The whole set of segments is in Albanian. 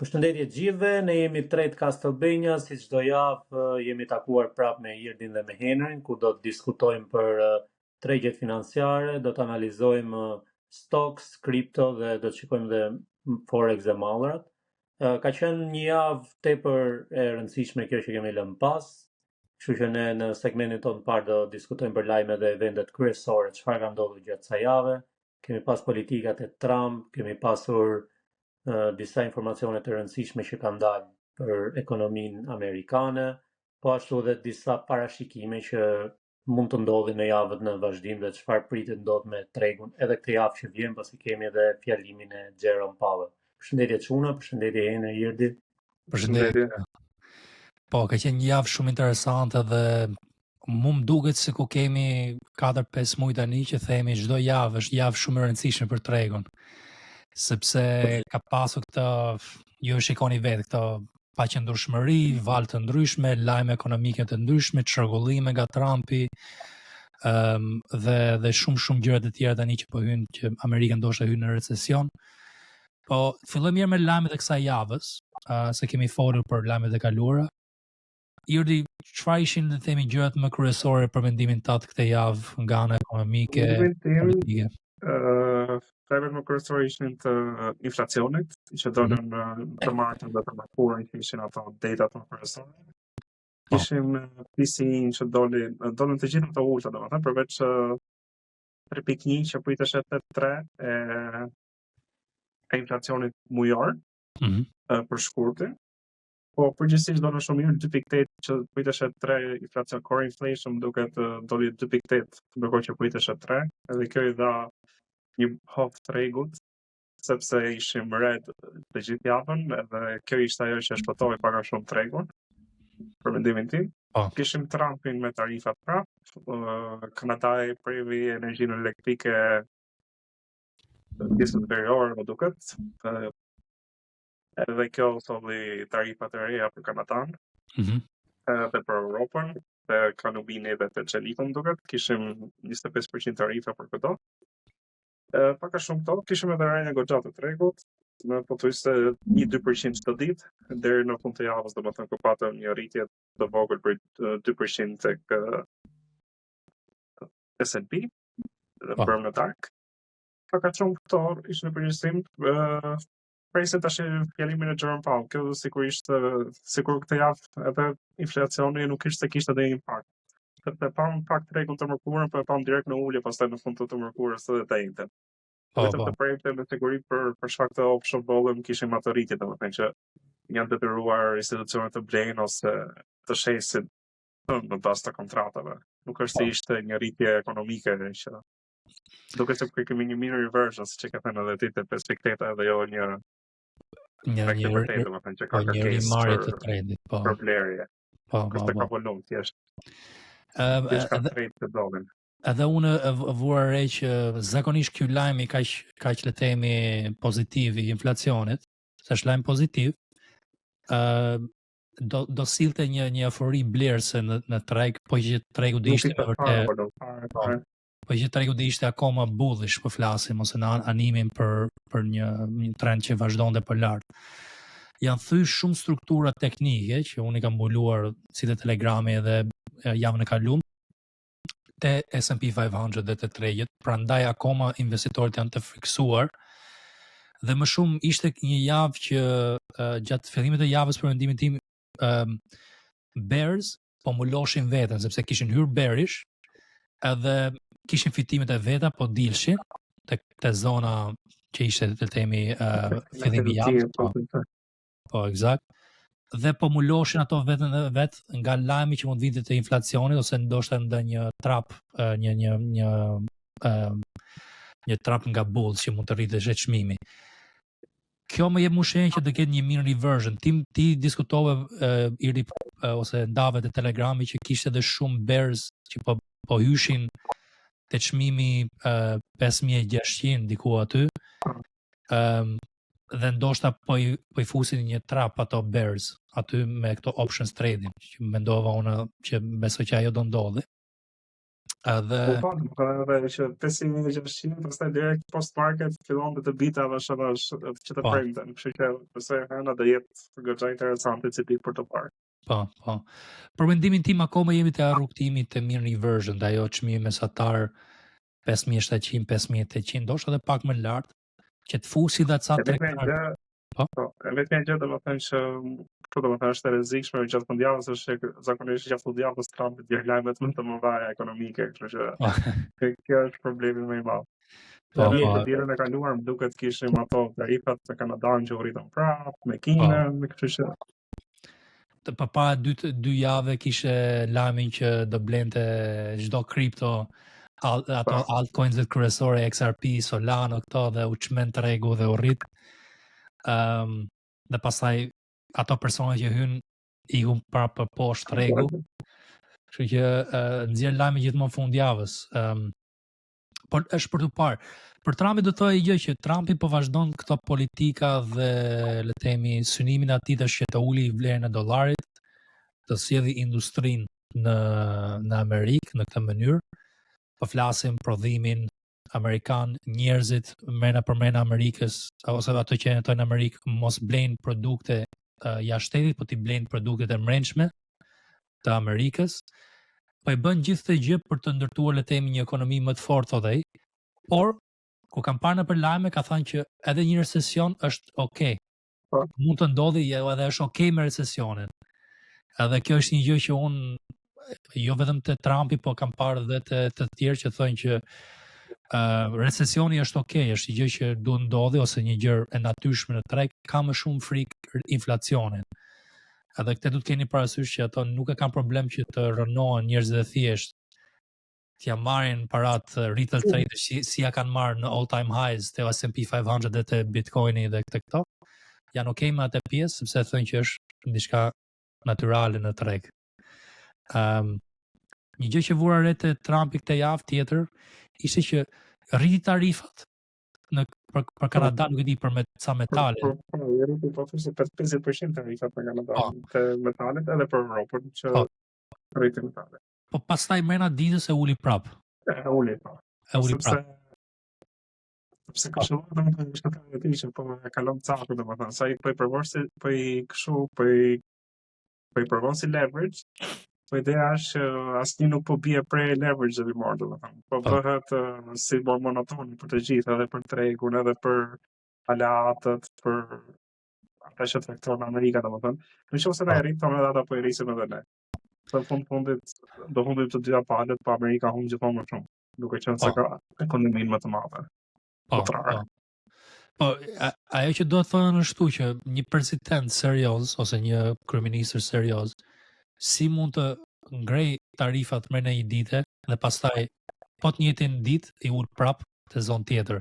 Përshëndetje gjithëve, ne jemi Trade Castlebania, si çdo javë jemi takuar prapë me Irdin dhe me Henrin, ku do të diskutojmë për tregjet financiare, do të analizojmë stocks, kripto dhe do të shikojmë dhe forex dhe mallrat. Ka qenë një javë tepër e rëndësishme kjo që kemi lënë pas, kështu që ne në segmentin tonë parë do diskutojmë për lajme dhe eventet kryesore, çfarë ka ndodhur gjatë kësaj jave. Kemi pas politikat e Trump, kemi pasur disa informacione të rëndësishme që kanë dalë për ekonominë amerikane, po ashtu edhe disa parashikime që mund të ndodhin në javët në vazhdim dhe çfarë pritet ndodh me tregun edhe këtë javë që vjen, pasi kemi edhe fjalimin e Jerome Powell. Përshëndetje çuna, përshëndetje Henri, Irdi. Përshëndetje. Po, ka qenë një javë shumë interesante dhe mu më duket se ku kemi 4-5 muaj tani që themi çdo javë është javë shumë e rëndësishme për tregun. Sepse ka pasur këtë, ju e shikoni vetë, këtë paqëndrueshmëri, valë të ndryshme, lajme ekonomike të ndryshme, çrregullime nga Trumpi, dhe shumë gjëra të tjera tani që po hyn, që Amerika ndoshta hyn në recesion. Po fillojmë mirë me lajmet e kësaj javës, se kemi folur për lajmet e kaluara. Irdi, çfarë ishin le të themi gjërat më kryesore për mendimin tatë këtë javë nga ana ekonomike, politike? Lajmet më kryesore ishin të inflacionit, që dolën të martën dhe të mërkurën, që ishin ato datat më kryesore. Kishim PCE-n që dolën të gjitha të ulta, domethënë përveç 3.1 që priteshet 8.3 e inflacionit mujor për shkurtin. Po përgjithsisht dolën shumë mirë 2.8 që priteshet 3 inflacion, core inflation duket doli 2.8, ndërkohë që priteshet 3, edhe kjo i dha një hof tregut, sepse ishim red të gjithë javën, edhe kjo ishte ajo që shpëtoi pak a shumë tregun, për mendimin tim. Kishim Trumpin me tarifat prapë, Kanadai previ energjinë elektrike pjesën veriore, më duket, edhe kjo solli tarifat e reja për Kanadan, edhe për Europën, dhe Kanubin edhe të Çelikën, duket, kishim 25% tarifa për këto. Pak a shumë këto, kishim edhe rënje goxha të tregut, në pothuajse 1-2% çdo ditë, deri në fund të javës, domethënë ku patëm një rritje të vogël për 2% tek S&P, për në dark. Pak a shumë këto ishin në përgjithësim, presim tash fjalimin e Jerome Powell, kjo sikur këtë javë edhe inflacioni nuk kishte edhe impakt. Sepse pam pak tregun të mërkurën, po e pam direkt në ulje, pastaj në fund të mërkurës edhe të njëjtën. Vetëm të prejte me siguri për shkak të option volume kishim atë rritje, domethënë që janë detyruar institucionet të blejnë ose të shesin në bazë të kontratave. Nuk është se ishte një rritje ekonomike që duket se kemi një mean reversion, siç e ka thënë edhe ti te perspektiva, edhe jo një rimarrje të trendit, po. Për blerje. Kështë ka volum thjesht. Edhe unë e vura re që zakonisht ky lajm i kaq le të themi pozitiv i inflacionit, se është lajm pozitiv, do sillte një eufori blerëse në treg, po që tregu do ishte vërtet. Po që tregu do ishte akoma bullish, po flasim ose në animin për një trend që vazhdonte për lart. Janë thyr shumë struktura teknike që unë i kam mbuluar si te Telegrami edhe javën e kaluar te S&P 500 dhe te tregjet, prandaj akoma investitorët janë të fiksuar. Dhe më shumë ishte një javë që gjatë fillimit të javës për mendimin tim bears po muloshin veten sepse kishin hyrë bearish, edhe kishin fitimet e veta po dilshin te zona që ishte të themi fillimi i javës. Po eksakt. Dhe po muloshin ato vetën nga lajmi që mund vinte te inflacioni ose ndoshta ndonjë trap një trap nga bulls që mund të rritësh çmimi. Kjo më jep më shenjë që do ketë një mean reversion. Ti diskutove Irdi ose ndave te Telegrami që kishte edhe shumë bears që po hyshin te çmimi 5600 diku aty. Dhe ndoshta po i fusin një trap ato bears aty me këto options trading, që mendova unë që besoj që ajo do ndodhi. Edhe edhe që 500-600, pastaj direkt post market fillon të bita dhe që të premten. Kështu që pse hëna do jetë goxha interesante si pikë për të parë. Po. Për mendimin tim akoma jemi te rrugtimi të mirë reversion, ajo çmimi mesatar 5700, 5800, ndoshta edhe pak më lart, që të fusi dha ca tregtar. Po, e vetmja gjë do të thënë që këtu do të thënë është e rrezikshme gjatë fundjavës është zakonisht gjatë fundjavës Trumpi dhe lajmet më të mëdha ekonomike, kështu që kjo është problemi më i madh. Po, të tjerën e kaluar më duket kishim ato tarifat me Kanadan që u rritën prapë, me Kinën, kështu që para 2 javë kishe lajmin që do blente çdo kripto ato altcoins kryesore XRP, Solana këto dhe u çmen tregu dhe u rrit. Dhe pastaj ato persona që hyn i hum para për poshtë tregu. Kështu që nxjerr lajme gjithmonë fundjavës. Por është për të parë. Për Trumpi do thojë gjë që Trumpi po vazhdon këto politika dhe le të themi synimin e tij është që të uli vlerën e dollarit, të sjellë industrinë në Amerikë në këtë mënyrë. Po flasim prodhimin amerikan, njerëzit mrena për mrena Amerikës ose ato që jetojnë në Amerikë mos blejnë produkte jashtë shtetit, po ti blejnë produktet e mrenshme të Amerikës. Po i bën gjithë këtë gjë për të ndërtuar le të themi një ekonomi më të fortë thotë ai. Por ku kam parë nëpër lajme ka thënë që edhe një recesion është okay. Mund të ndodhi edhe është okay me recesionin. Edhe kjo është një gjë që unë jo vetëm te Trumpi, po kam parë edhe të tjerë që thonë që recesioni është okay, është një gjë që duhet ndodhi ose një gjë e natyrshme në treg, ka më shumë frikë inflacionin. Edhe këtë duhet keni parasysh që ato nuk e kanë problem që të rënohen njerëzit e thjesht t'ja marrin parat retail traders si ja kanë marrë në all time highs te S&P 500 dhe te Bitcoini dhe këto. Janë okay me atë pjesë sepse thonë që është diçka natyrale në treg. Një gjë që vura re te Trumpi këtë javë tjetër ishte që rriti tarifat për Kanada, nuk e di për ca metale. Rriti po thosë 50% tarifat për Kanada, të metalet edhe për Europën që rriti metale. Po pastaj mrena ditës e uli prap. Uli prap. Sepse kështu do të thonë që ka vetë që po e kalon cakun domethënë, sa i po i përvosi, po i përvosi leverage. Po ideja është asnjë nuk po bie prej leverage dhe marrë domethënë. Po bëhet si bor monoton për të gjithë, edhe për tregun, edhe për alatët, për ata që tregtojnë në Amerikë domethënë. Nëse ta rritim edhe ata po i rrisim edhe ne. Në fundit do humbim të dyja palët, pa Amerika humb gjithmonë më shumë. Duke qenë se ka ekonominë më të madhe. Po, ajo që do të thonë është që një president serioz ose një kryeministër serioz si mund të ngrej tarifat mrena një dite dhe pastaj po të njëjtin ditë i ul prap te zonë tjetër.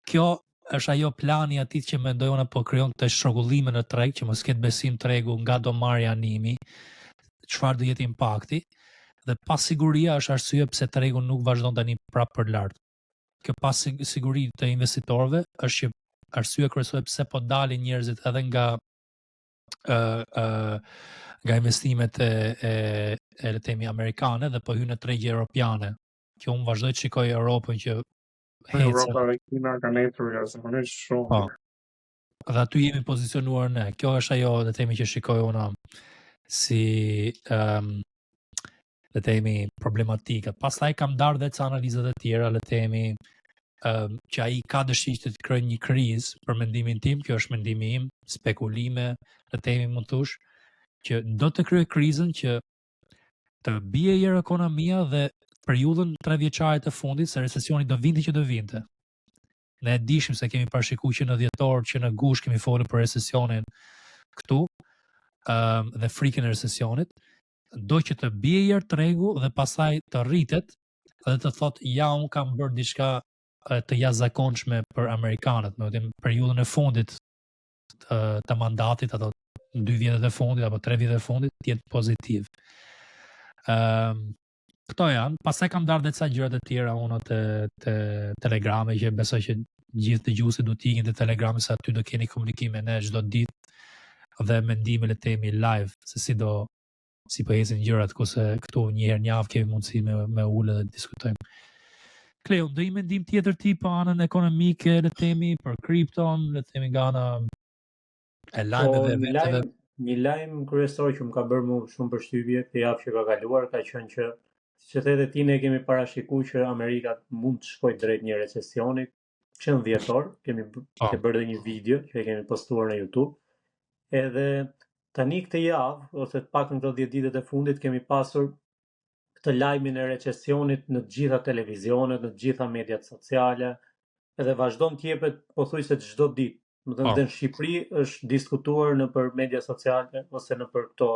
Kjo është ajo plani i atij që mendoj unë po krijon të shrogullime në treg që mos ketë besim tregu, nga do marrë animi, çfarë do jetë impakti dhe pasiguria është arsye pse tregu nuk vazhdon tani prap për lart. Kjo pasiguri të investitorëve është që arsye kryesore pse po dalin njerëzit edhe nga investimet e le të themi amerikane dhe po hyn në tregje europiane. Që unë vazhdoj të shikoj Europën që Europa dhe Kina kanë ecur jashtëzakonisht shumë. Dhe aty jemi pozicionuar ne. Kjo është ajo le të themi që shikoj unë si le të themi problematika. Pastaj kam darë dhe ca analizat e tjera le të themi që ai ka dëshirë të krijojë një krizë për mendimin tim, kjo është mendimi im, spekulime, le të themi mund thosh që do të krijojë krizën që të bie herë ekonomia dhe periudhën 3 vjeçare të fundit se recesioni do vinte që do vinte. Ne e dishim se kemi parashikuar që në dhjetor, që në gush kemi folur për recesionin këtu dhe frikën e recesionit, do që të bie herë tregu dhe pastaj të rritet dhe të thotë ja un kam bërë diçka të jashtëzakonshme për amerikanët, në periudhën e fundit të mandatit, ato 2 vjetet e fundit apo 3 vjetet e fundit të jetë pozitiv. Këto janë, pastaj kam darë dhe ca gjëra të tjera unë te Telegrami që besoj që gjithë dëgjuesit do të ikin te Telegrami se aty do keni komunikim me ne çdo ditë dhe mendime le të themi live se si do si po ecin gjërat, kurse këtu një herë në javë kemi mundësi me ulë dhe diskutojmë. Kleo, do i mendim tjetër ti për anën ekonomike, le themi, për kripton, le themi nga ana e lajmeve, eventeve? Një lajm kryesor që më ka bërë mu shumë përshtypje të javë që ka kaluar ka qenë që the dhe ti ne kemi parashikuar që Amerika mund të shkojë drejt një recesioni që në dhjetor, kemi bërë një video që e kemi postuar në YouTube. Edhe tani këtë javë ose të paktën këto 10 ditët e fundit kemi pasur këtë lajmin e recesionit në të gjitha televizionet, në të gjitha mediat sociale, edhe vazhdon të jepet pothuajse çdo ditë. Më thënë dhe në Shqipëri është diskutuar në për media sociale ose në për këto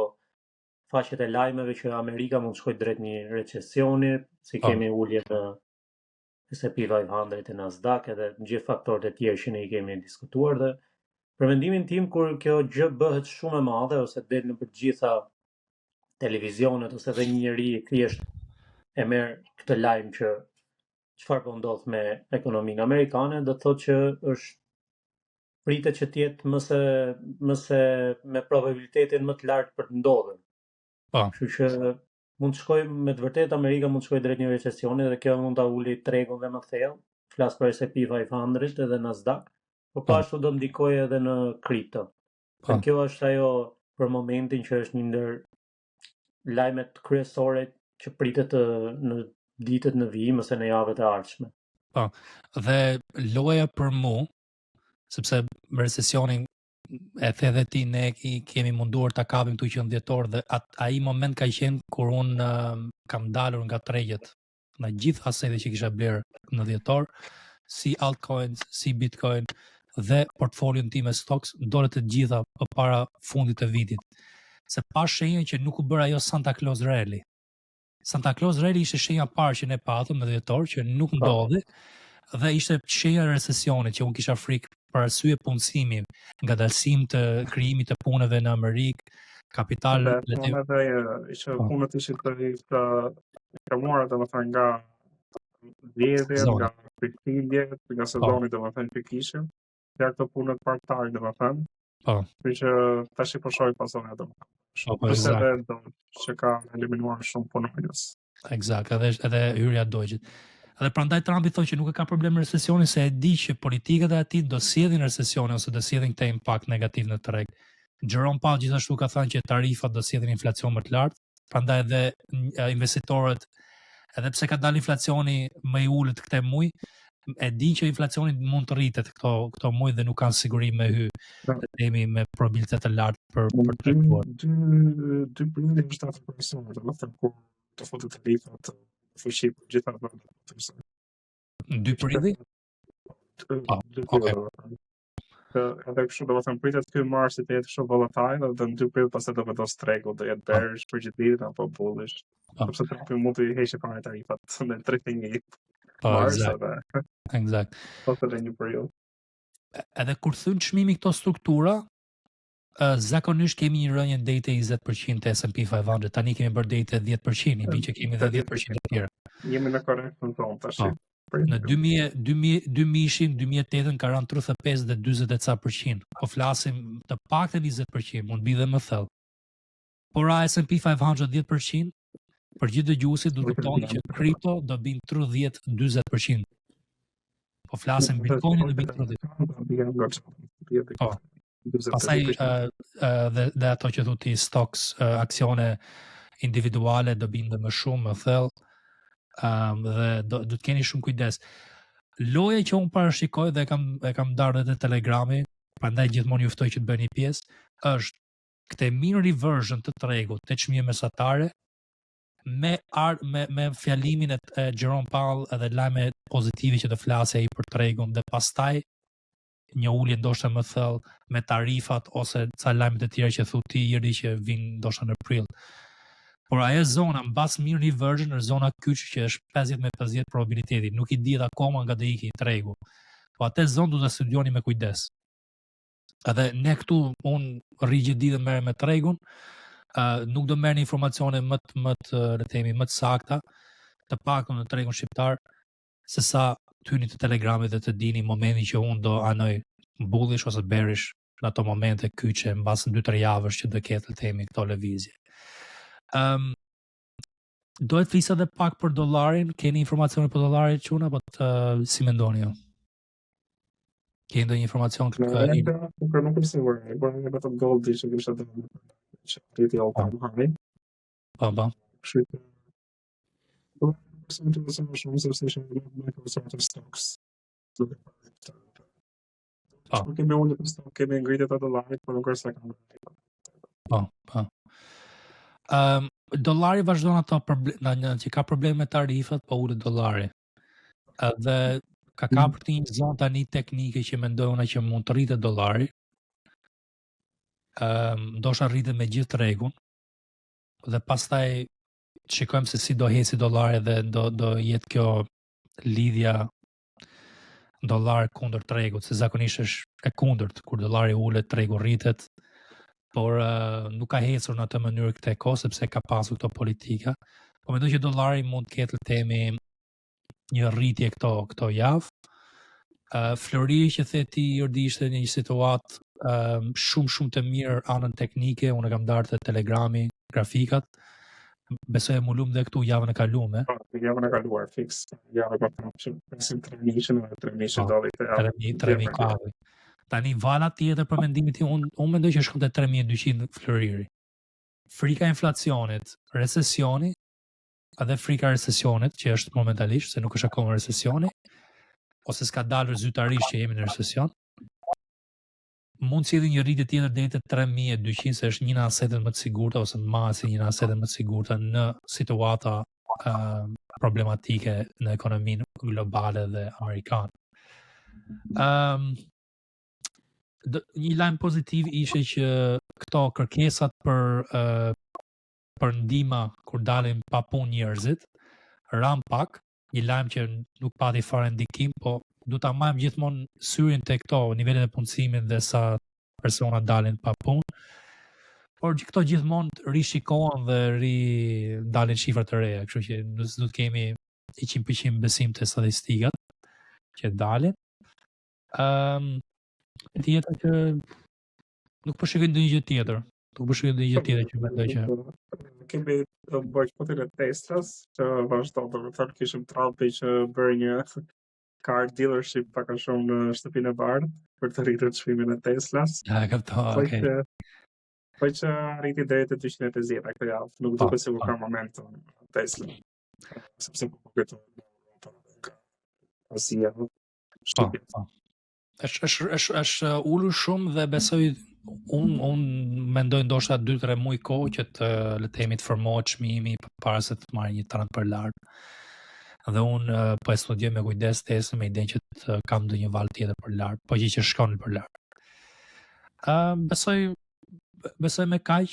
faqet e lajmeve që Amerika mund të shkojë drejt një recesioni, si kemi ulje në S&P 500 e Nasdaq edhe në gjithë faktorët e tjerë që ne i kemi diskutuar. Dhe për mendimin tim, kur kjo gjë bëhet shumë e madhe ose del në për gjitha televizionet ose dhe një njeri thjesht e merr këtë lajm që çfarë po ndodh me ekonominë amerikane, do të thotë që është pritet që të jetë mëse me probabilitetin më të lartë për të ndodhur. Kështu që mund të shkojë me të vërtetë Amerika mund të shkojë drejt një recesioni dhe kjo mund ta ulë tregun dhe më thellë. Flas për S&P 500 edhe Nasdaq, por ashtu do ndikojë edhe në kripto. Kjo është ajo për momentin që është një ndër lajmet kryesore që pritet në ditët në vijim ose në javët e ardhshme. Po. Dhe loja për mu, sepse recesionin e the dhe ti ne kemi munduar ta kapim këtu që në dhjetor dhe ai moment ka qenë kur unë kam dalur nga tregjet në gjithë asetet që kisha bler në dhjetor, si altcoins, si bitcoin dhe portfolion tim me stocks ndore të gjitha përpara fundit të vitit. Se pa shenjën që nuk u bëra ajo Santa Claus Rally. Santa Claus Rally ishte shenja parë që ne patëm në dhjetor që nuk ndodhi dhe ishte shenja e recesionit që unë kisha frikë për arsye punësimi, nga dalësim të krijimit të punëve në Amerikë, kapital punët ishin të kamuara domethënë nga vjedhja, nga pikëlidhjet, nga sezoni domethënë që kishim. Ja këto punët partare domethënë. Kështu që tash po shoh pasojat domethënë. Që ka eliminuar shumë punonjës. Eksakt, edhe hyrja dogjet. Edhe prandaj Trumpi thonë që nuk e ka problem në recesionin se e di që politikët e ati do sjellin recesionin ose do sjellin këtë impakt negativ në treg. Jerome Powell gjithashtu ka thënë që tarifat do sjellin inflacion më të lartë, prandaj edhe investitorët, edhe pse ka dalë inflacioni më i ulët këtë muaj, e di që inflacioni mund të rritet këto muaj dhe nuk kanë siguri me themi me probabilitet të lartë për treguar. Dy prindë në 7%, domethënë kur të futet tarifat fuqi për gjitha vendet. 2 prindë? Edhe kështu domethënë pritet ky marsi të jetë kështu volatile dhe në 2 prill pastaj do vendos tregu do jetë bearish për gjithë ditën apo bullish. Sepse Trumpi mund të heqë para tarifat në 31 mars. Eksakt. Ose në 1 prill. Edhe kur thyn çmimi këto struktura, zakonisht kemi një rënje deri te 20% të S&P 500, tani kemi bërë deri te 10%, i bie që kemi edhe 10% të tjera. Jemi në korrektën tonë tash. Në 2008 ka rënë 35 dhe 40%, po flasim të paktën 20%, mund bi dhe më thellë. Por a S&P 500 10%, për gjithë dëgjuesit do të kuptoni që kripto do bin 30-40%. Po flasim Bitcoin do bin 30%. Pastaj dhe ato që thotë stocks, aksione individuale do bin dhe më shumë, më thellë. Dhe do të keni shumë kujdes. Loja që unë parashikoj dhe e kam darë dhe te Telegrami, prandaj gjithmonë juftoj që të bëni pjesë, është këtë mean reversion të tregut të çmimeve mesatare me fjalimin e Jerome Powell edhe lajme pozitive që të flasë ai për tregun dhe pastaj një ulje ndoshta më thellë me tarifat ose ca lajme të tjera që thotë ieri që vinë ndoshta në prill. Por ajo zona mbas mean reversion është zona kyç që është 50-50 probabiliteti, nuk i dihet akoma nga do iki tregu. Po atë zonë do ta studioni me kujdes. Edhe ne këtu unë rigidit dhe merrem me tregun, nuk do merrni informacione më të sakta, të paktën në tregun shqiptar, sesa tyni të Telegramit dhe të dini momentin që unë do anoj bullish ose bearish në ato momente kyçe mbas 2-3 javësh që do ketë themi këto lëvizje. Dohet flisë edhe pak për dollarin, keni informacione për dollarin çuna, apo si mendoni ju? Keni ndonjë informacion Nuk e sigur, vetëm Gold që kishte dhënë që rriti all time high. Po. Kështu që shumë sepse ishin Microsoft stocks. Nuk kemi unë të stok, kemi ngritjet e dollarit, por nuk është se kanë. Po. Dollari vazhdon ato që ka probleme me tarifat, po ulet dollari. Edhe ka kapur një zonë tani teknike që mendojnë që mund të rritet dollari. Ndoshta rritet me gjithë tregun. Dhe pastaj shikojmë se si do heci dollari dhe do jetë kjo lidhja dollar kundër tregut, se zakonisht është e kundërt, kur dollari ulet, tregu rritet. Por nuk ka hecur në atë mënyrë këtë kohë, sepse ka pasur këto politika. Po mendoj që dollari mund të ketë temi një rritje këto javë. Flori që the ti Jordi ishte një situatë shumë të mirë anën teknike, unë kam darë të Telegrami, grafikat. Besoj e mulum dhe këtu javën e kalume. Javën e kaluar, fix. Javën e kaluar, presim 3.000 dollar të javë. 3.400. Tani vala tjetër për mendimin tim, unë mendoj që shkon te 3.200 floriri. Frika e inflacionit, recesioni, edhe frika e recesionit, që është momentalisht, se nuk është akoma recesioni, ose s'ka dalur zyrtarisht që jemi në recesion, mund si edhe një rritje tjetër deri te 3.200, se është një nga asetet më të sigurta, ose masi një nga asetet më të sigurta në situata problematike në ekonominë globale dhe amerikane. Një lajm pozitiv ishte që këto kërkesat për ndihmë kur dalin pa punë njerëzit ran pak, një lajm që nuk pati fare ndikim, po du ta marrim gjithmonë syrin te këto nivelet e punësimit dhe sa persona dalin pa punë. Por këto gjithmonë rishikohen dhe dalin shifra të reja, kështu që do të kemi 100% besim te statistikat që dalin. Tjetër që nuk po shikoj ndonjë gjë tjetër. Nuk po shikoj ndonjë gjë tjetër që mendoj që kemi bojkotin e Teslas, që vazhdon, domethënë kishim Trumpi që bëri një car dealership pak a shumë në shtëpinë e bardhë për të rritur çmimin e Teslas. Ja, kapto, okay. Po që arriti deri te 250 këtë javë, nuk duket se ka moment Tesla. Sepse po këto Asia. Është ulur shumë dhe besoj unë mendoj ndoshta 2-3 muaj kohë që të le të themi të formohet çmimi para se të marrë një trend për lart. Dhe unë po e studioj me kujdes Tesla me idenë që të kam ndonjë val tjetër për lart, po që shkon për lart. Besoj me kaq,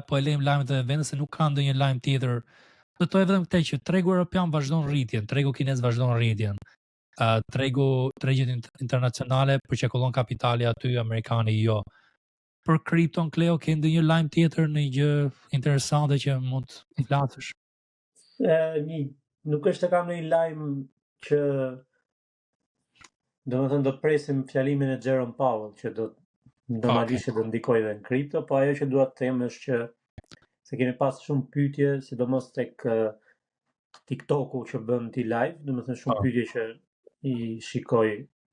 po e lejm lajmet e vendit se nuk ka ndonjë lajm tjetër. Do të vetëm këtë që tregu europian vazhdon rritjen, tregu kinez vazhdon rritjen. Tregjet internacionale përqekullon kapitali aty, amerikani jo. Për kripton, Kleo, ke ndonjë lajm tjetër, në gjë interesante që mund të flasësh? Nuk është të kam një lajm që domethënë do të presim fjalimin e Jerome Powell që do normalisht do ndikojë dhe në kripto, po ajo që dua të them është që se kemi pas shumë pyetje, sidomos tek TikToku që bën ti live, domethënë shumë pyetje që i shikoj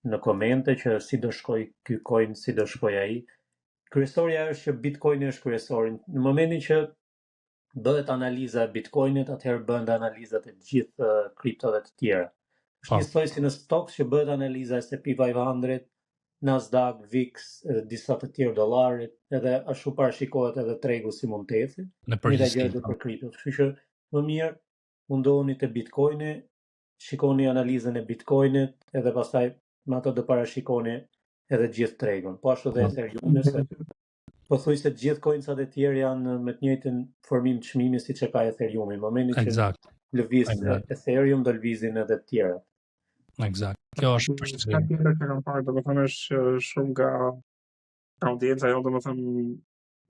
në komente që si do shkoj ky coin, si do shkoj ai. Kryesorja është që Bitcoini është kryesori. Në momentin që bëhet analiza e Bitcoinit, atëherë bëhen analizat e gjithë kriptove të tjera. Është njësoj si në stocks që bëhet analiza e S&P 500, Nasdaq, VIX, edhe disa të tjerë dollarit, edhe ashtu parashikohet edhe tregu si mund të ecë. Në përgjithësi për kriptot. Kështu që më mirë mundohuni te Bitcoini, shikoni analizën e Bitcoinit, edhe pastaj me ato do parashikoni edhe gjithë tregun. Po ashtu dhe Ethereum, po thuaj se të gjithë coinsat e tjerë janë me të njëjtin formim çmimi siç e ka Ethereum. Në momentin që lëviz Ethereum do lëvizin edhe të tjerat. Eksakt. Kjo është përshtypje që kam parë, domethënë është shumë nga audienca jote, domethënë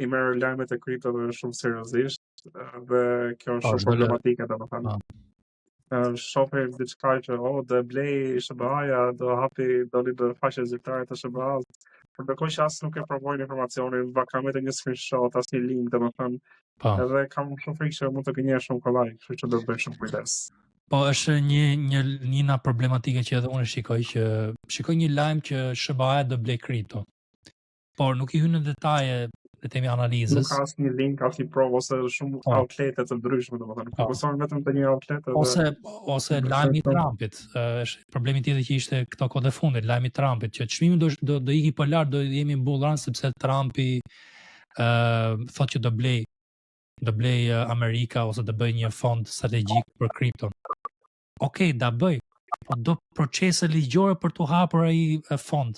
i merr lajmet e kriptove shumë seriozisht dhe kjo është shumë problematike domethënë. Shohim diçka që do blej SBA-ja, do hapi, do lidhë faqe zyrtare të SBA-s, Ndërkohë që asë nuk e provojnë informacionin, kam edhe një screenshot, as një link, domethënë, Po. edhe kam shumë frikë që mund të gënjesh shumë kollaj, kështu që do të bëj shumë kujdes. Po është një problematike që edhe unë shikoj një lajm që SBA do blej kripto. Por nuk i hyn në detaje le të themi analizës. Nuk ka asnjë link, asnjë provë ose shumë outlete të ndryshme, domethënë, fokusohen vetëm te një outlet ose lajmi i Trumpit. Është problemi tjetër që ishte këto kohë të fundit, lajmi i Trumpit, që çmimi do iki po lart, do jemi mbullran sepse Trumpi thotë që do blej Amerika ose do bëj një fond strategjik për kripton. Okej, da bëj, po do procese ligjore për të hapur ai fond.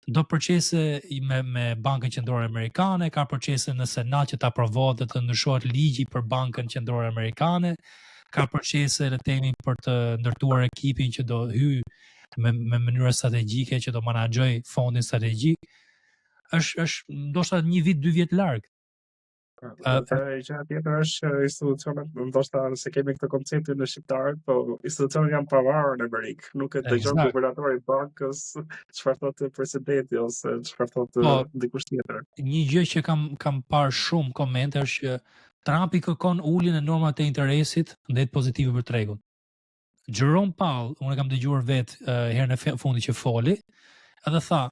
Do procese me Bankën Qendrore Amerikane, ka procese në Senat që të aprovohet dhe të ndryshohet ligji për Bankën Qendrore Amerikane, ka procese le të themi për të ndërtuar ekipin që do hyj me mënyra strategjike që do menaxhoj fondin strategjik. Është ndoshta 1 vit, 2 vjet larg. Gjëja tjetër është institucionet, ndoshta se kemi këtë konceptin në shqiptarët, po institucionet janë pavarur në Amerikë, nuk e dëgjon guvernatori i bankës çfarë thotë presidenti ose çfarë thotë dikush tjetër. Një gjë që kam parë shumë komente është që Trumpi kërkon uljen e normave të interesit ndaj pozitive për tregun. Jerome Powell, unë kam dëgjuar vetë herën e fundit që foli, edhe tha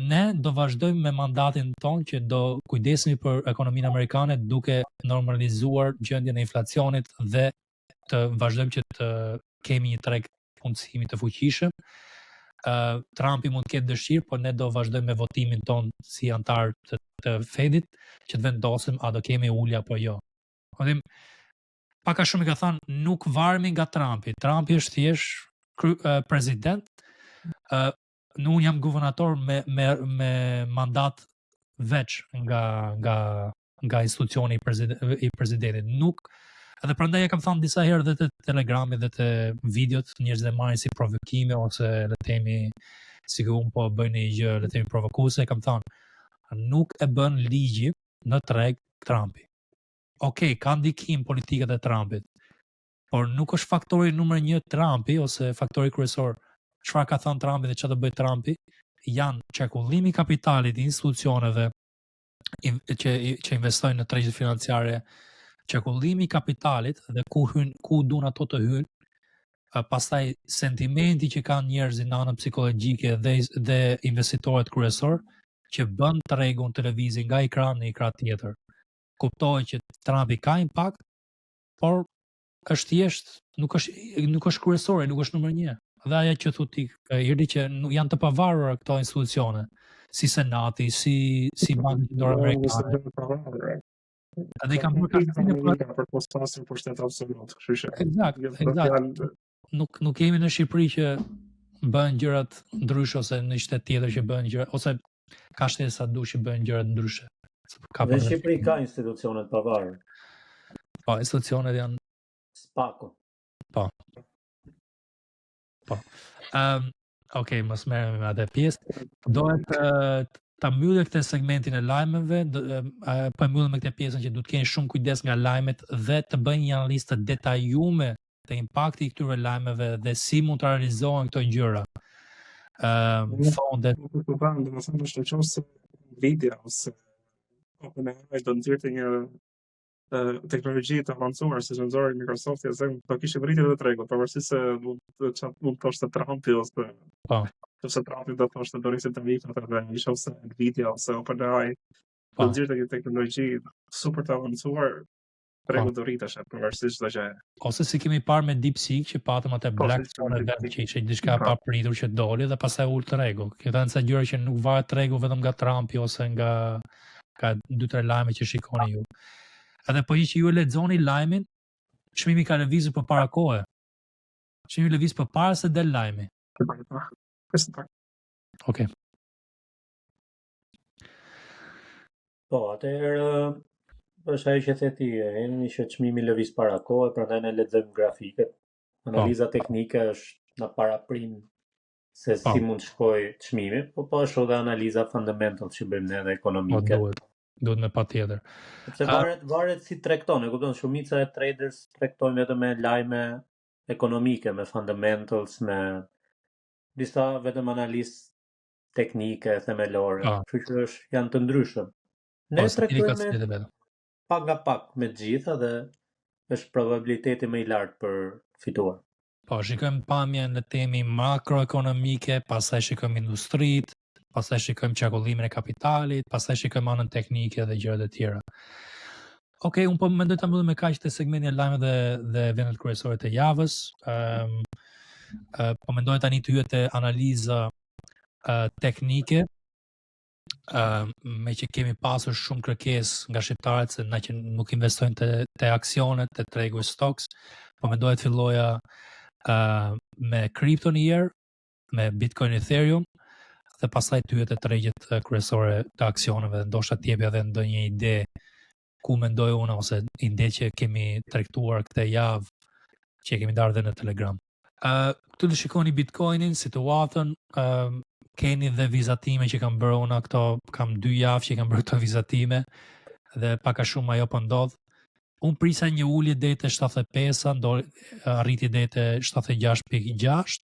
ne do vazhdojmë me mandatin tonë që do kujdesemi për ekonominë amerikane duke normalizuar gjendjen e inflacionit dhe të vazhdojmë që të kemi një treg punësimi të fuqishëm. Trumpi mund të ketë dëshirë, por ne do vazhdojmë me votimin tonë si antar të Fedit që të vendosim a do kemi ulje apo jo. Pak a shumë i ka thënë nuk varemi nga Trumpi. Trumpi është thjesht president. Unë jam guvernator me mandat veç nga institucioni i presidentit. Nuk, edhe prandaj e kam thënë disa herë dhe të telegramit dhe të videot, njerëzit e marrin si provokime ose le të themi sikur unë po bëj një gjë le të themi provokuese, kam thënë nuk e bën ligji në treg Trumpi. Okej, ka ndikim politikat e Trumpit, por nuk është faktori numër 1 Trumpi ose faktori kryesor. Çfarë ka thënë Trumpi dhe çfarë do bëj Trumpi, janë qarkullimi i kapitalit i institucioneve që investojnë në tregjet financiare, qarkullimi i kapitalit dhe ku duan ato të hyjnë, pastaj sentimenti që kanë njerëzit në anën psikologjike dhe investitorët kryesor që bën tregun televiziv nga ekran në ekran tjetër. Kuptohet që Trumpi ka impakt, por është thjesht nuk është kryesore, nuk është numër 1. Dhe ajo që thotë Irdi që janë të pavarura këto institucione, si Senati, si Banka Qendrore Amerikane. Edhe kanë bërë kastinë për postasin për shtet absolut, kështu që. Eksakt. Nuk kemi në Shqipëri që bëhen gjërat ndryshe ose në shtet tjetër që bëhen gjëra ose ka shtete sa dush që bëhen gjërat ndryshe. Në Shqipëri ka institucione të pavarura. Po, institucionet janë Spako. Po. Okej, mos merrem me atë pjesë. Dohet ta mbyllë këtë segmentin e lajmeve, po mbyllim me këtë pjesën që duhet të keni shumë kujdes nga lajmet dhe të bëni një analizë të detajuar të impaktit i këtyre lajmeve dhe si mund të realizohen këto gjëra. Fondet. Domethënë është nëse Nvidia ose OpenAI do nxjerrte një teknologji të avancuar si nxori Microsofti ose do kishte vritur edhe tregun, pavarësisht se mund të thoshte Trumpi ose ose Trumpi do thoshte do nisë të vitë atë ishte ose Nvidia ose OpenAI do nxjerrte një teknologji super të avancuar, tregu do rritesh pavarësisht çdo gjë. Ose si kemi parë me DeepSeek që patëm atë Black Swan event që ishte diçka pa pritur që doli dhe pastaj ul tregu. Kjo thënë sa gjëra që nuk varet tregu vetëm nga Trumpi ose nga 2-3 lajme që shikoni ju. Edhe po që ju e lexoni lajmin, çmimi ka lëvizur përpara kohe. Çmimi lëviz përpara se del lajmi. Okej. Po, atëherë është ajo që the ti, që çmimi lëviz para kohe, prandaj ne lexojmë grafiket. Analiza teknike është në paraprim se si mund shkoj çmimi, po është edhe analiza fundamental që bëjmë ne dhe ekonomike. Duhet me patjetër. Sepse varet si tregton, e kupton, shumica e traders tregtojnë vetëm me lajme ekonomike, me fundamentals, me disa vetëm analistë teknike, themelore, kështu që janë të ndryshëm. Ne trajtojmë pak nga pak me të gjitha dhe është probabiliteti më i lartë për fituar. Po, shikojmë pamjen në temi makroekonomike, pastaj shikojmë industritë, pastaj shikojmë çarkullimin e kapitalit, pastaj shikojmë anën teknike dhe gjërat e tjera. Okej, unë po mendoj ta mbyllim me kaq të segmentin e lajmeve dhe vendet kryesore të javës. Po mendoj tani të hyet te analiza teknike. Me që kemi pasur shumë kërkesë nga shqiptarët se na që nuk investojnë te aksionet, te tregu i stocks, po mendoj të filloja me kripto një herë, me Bitcoin, Ethereum, dhe pastaj të hyet te tregjet kryesore të aksioneve, ndoshta t'jepja edhe ndonjë ide ku mendoj unë ose ide që kemi tregtuar këtë javë që kemi ndarë dhe në Telegram. Këtu të shikoni Bitcoinin, situatën, keni dhe vizatime që kam bërë unë këto, kam 2 javë që kam bërë këto vizatime dhe pak a shumë ajo po ndodh. Unë prisa një ulje deri te 75, arriti deri te 76.6.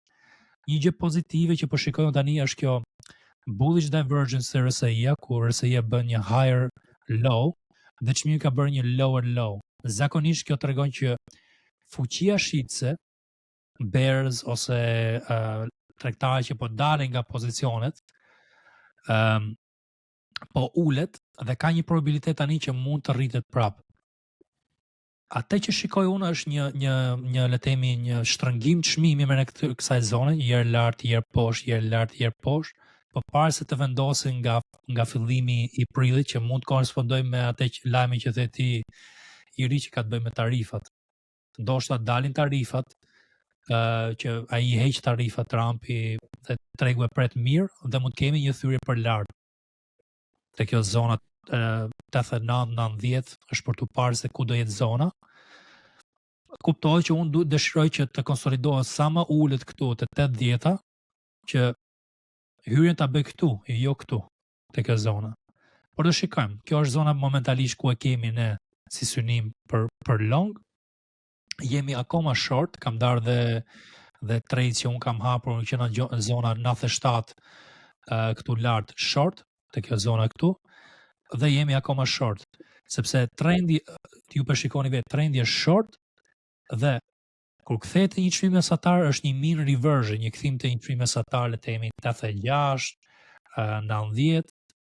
Një gjë pozitive që po shikojmë tani është kjo bullish divergence të RSI-a, ku RSI-a bën një higher low dhe çmimi ka bërë një lower low. Zakonisht kjo tregon që fuqia shitse, bears ose tregtarë që po dalin nga pozicionet, po ulet dhe ka një probabilitet tani që mund të rritet prap. Atë që shikoj unë është një le të themi një shtrëngim çmimi me kësaj zone, një herë lart, një herë poshtë, një herë lart, një herë poshtë, por para se të vendosin nga fillimi i prillit që mund të korrespondojë me atë lajmin që the ti i ri që ka të bëjë me tarifat. Ndoshta dalin tarifat, që ai heq tarifat Trumpi dhe tregu e pret mirë dhe mund të kemi një thyrje për lart. Te kjo zona 89-90 është për të parë se ku do jetë zona. Kuptoj që unë dëshiroj që të konsolidohet sa më ulët këtu te 80-a, që hyrjen ta bëj këtu, jo këtu, te kjo zona. Por do shikojmë. Kjo është zona momentalisht ku e kemi ne si synim për long. Jemi akoma short, kam darë dhe trade që unë kam hapur që në zona 97 këtu lart short, te kjo zona këtu, dhe jemi akoma short, sepse trendi, ju përshikoni vetë, trendi është short dhe kur kthehet një çmim mesatar është një mean reversion, një kthim te një çmim mesatar le të themi 86, 90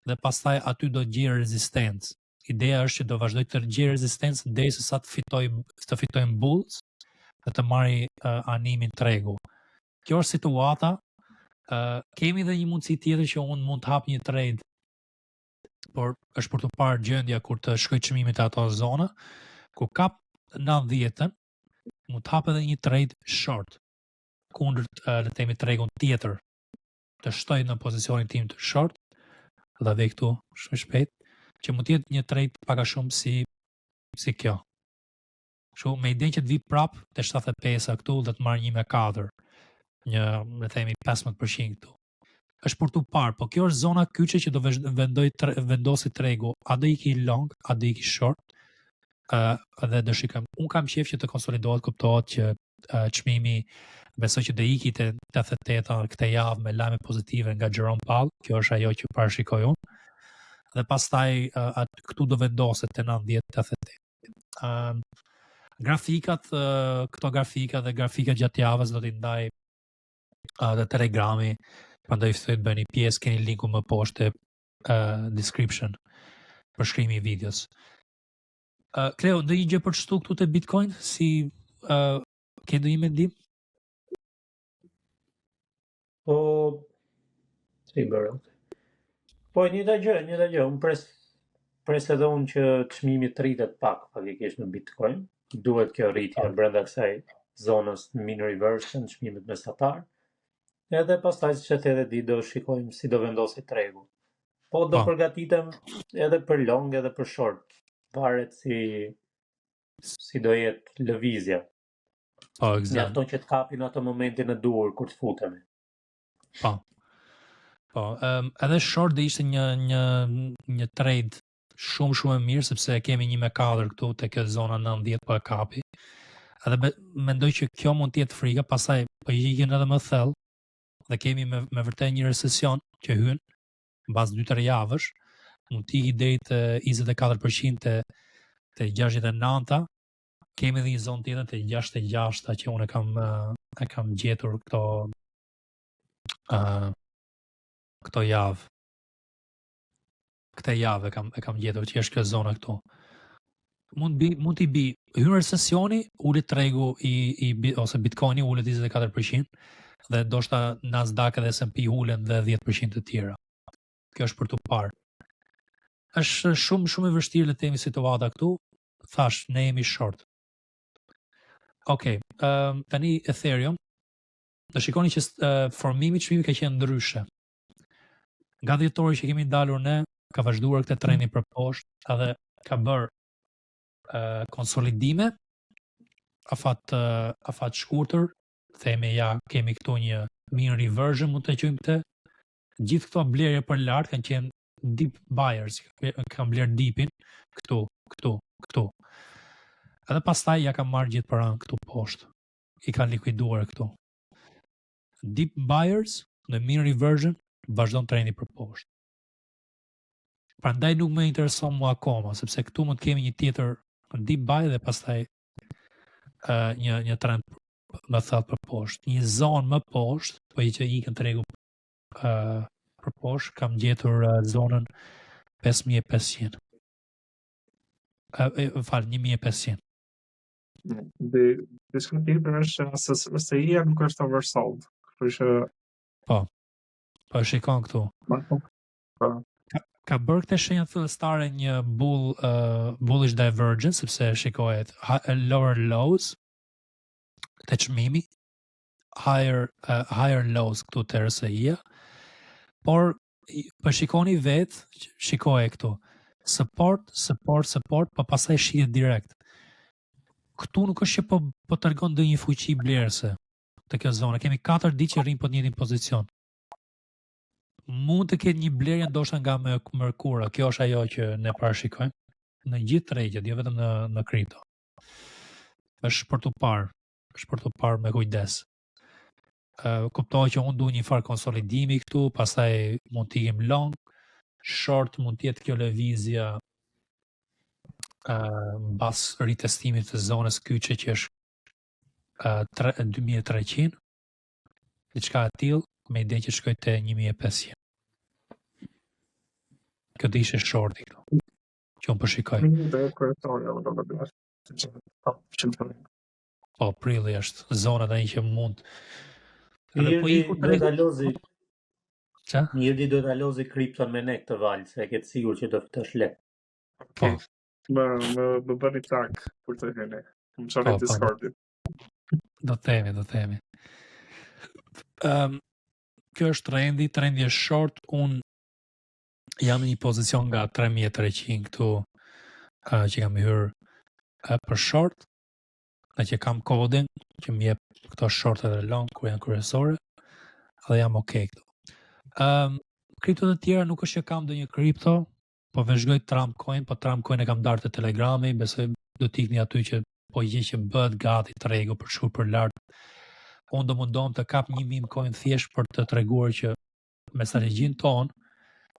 dhe pastaj aty do gjejë rezistencë. Ideja është që do vazhdoj të gjejë rezistencë derisa të fitojmë bulls dhe të marri animin tregu. Kjo është situata. Kemi dhe një mundësi tjetër që unë mund të hap një trade, por është për të parë gjendja kur të shkoj çmimit të ato zona, kur kap 90-ën, mund të hap edhe një trade short kundër le të themi tregun tjetër, të shtoj në pozicionin tim të short, dhe vej këtu shumë shpejt, që mund të jetë një trade pak a shumë si kjo. Kështu me idenë që të vi prap te 75 këtu dhe të marr 1.4, një le të themi 15% këtu. Është për të parë, po kjo është zona kyçe që do vendosi tregu, a do iki long, a do iki short, dhe do shikojmë. Unë kam qejf që të konsolidohet, kuptohet që çmimi besoj që do iki te 88 këtë javë me lajme pozitive nga Jerome Powell, kjo është ajo që parashikoj unë. Dhe pastaj këtu do vendoset te 90-88. Grafikat, këto grafika dhe grafikat gjatë javës do t'i ndaj dhe Telegrami, prandaj ftoj të bëni pjesë, keni linku më poshtë description për shkrimi i videos. Kleo, do një gjë për çtu këtu te Bitcoin, si ke ndonjë mendim? Po si bëra? Po një gjë, unë pres edhe unë që çmimi të rritet pak faktikisht në Bitcoin. Duhet kjo rritje brenda kësaj zonës mean reversion, çmimit mesatar. Edhe pastaj që të edhe di do shikojmë si do vendosi tregu. Po do përgatitem edhe për long edhe për short. Varet si do jetë lëvizja. Po, eksakt. Mjafton që të kapin ato momentin e duhur kur të futemi. Po, edhe short dhe ishte një trade shumë e mirë, sepse kemi 1.4 këtu te kjo zona 90 po e kapi. Edhe mendoj që kjo mund të jetë frika, pastaj po i ikin edhe më thellë, dhe kemi me vërtet një recesion që hyn mbas 2-3 javësh, mund t'i deri të 24% të 69-ta, kemi edhe një zonë tjetër të 66-ta që unë e kam gjetur këto javë. Këtë javë e kam gjetur që është kjo zona këtu. Mund t'i bi hyn recesioni, ulet tregu ose Bitcoini ulet 24% dhe ndoshta Nasdaq dhe S&P ulen dhe 10% të tjera. Kjo është për të parë. Është shumë e vështirë le të themi situata këtu. Thash, ne jemi short. Okej, tani Ethereum. Do shikoni që formimi çmimi ka qenë ndryshe. Nga dhjetori që kemi ndalur ne, ka vazhduar këtë trendi për poshtë edhe ka bërë konsolidime afat shkurtër, themi ja kemi këtu një mean reversion, mund të quajmë këtë. Gjithë këto blerje për lart kanë qenë deep buyers, kanë bler deepin këtu. Edhe pastaj ja kanë marrë gjithë paranë këtu poshtë. I kanë likuiduar këtu. Deep buyers në mean reversion vazhdon trendi për poshtë. Prandaj nuk më intereson mua akoma, sepse këtu mund të kemi një tjetër deep buy dhe pastaj një trend më thellë për poshtë. Një zonë më poshtë, po që ikën tregu për poshtë, kam gjetur zonën 5500. 1500. Diskutimi është se ia nuk është oversold. Kështu që po shikon këtu. Ka bërë këtë shenja fillestare një bullish divergence, sepse shikohet lower lows të çmimi, higher lows këtu të RSI-a, por për shikoni vetë, shikohet këtu, support, pa pasaj shihet direkt. Këtu nuk është që po tregon ndonjë fuqi blerëse të kjo zonë. Kemi 4 ditë që rrim po në njëjtin pozicion. Mund të ketë një blerje ndoshta nga Merkura. Kjo është ajo që ne parashikojmë në gjithë tregjet, jo vetëm në kripto. Është për të parë me kujdes. Kuptoj që unë du një farë konsolidimi këtu, pastaj mund të ikim long, short mund të jetë kjo lëvizja mbas ritestimit të zonës kyçe që është 2300, diçka e tillë, me ide që shkoj te 1500. Kjo të ishe shorti këtu, që unë përshikoj. Po, prilli është zona tani që mund. Njërdi do të alozi kripton me ne këtë valë, se e ketë sigur që do fitosh lek. Po. Më bëni tak për të hene. Më qani Discordit. Do themi. Kjo është trendi është short, unë jam në një pozicion nga 3300 këtu që kam hyrë për short, dhe që kam kodin që më jep këto short edhe long kur janë kryesore, dhe jam okay këtu. Kripto të tjera nuk është që kam ndonjë kripto, po vëzhgoj Trump Coin, po Trump Coin e kam darë të Telegrami, besoj do t'ikni aty që po që bëhet gati tregu për shkur për lart. Unë do mundom të kap një meme coin thjesht për të treguar që me strategjin ton,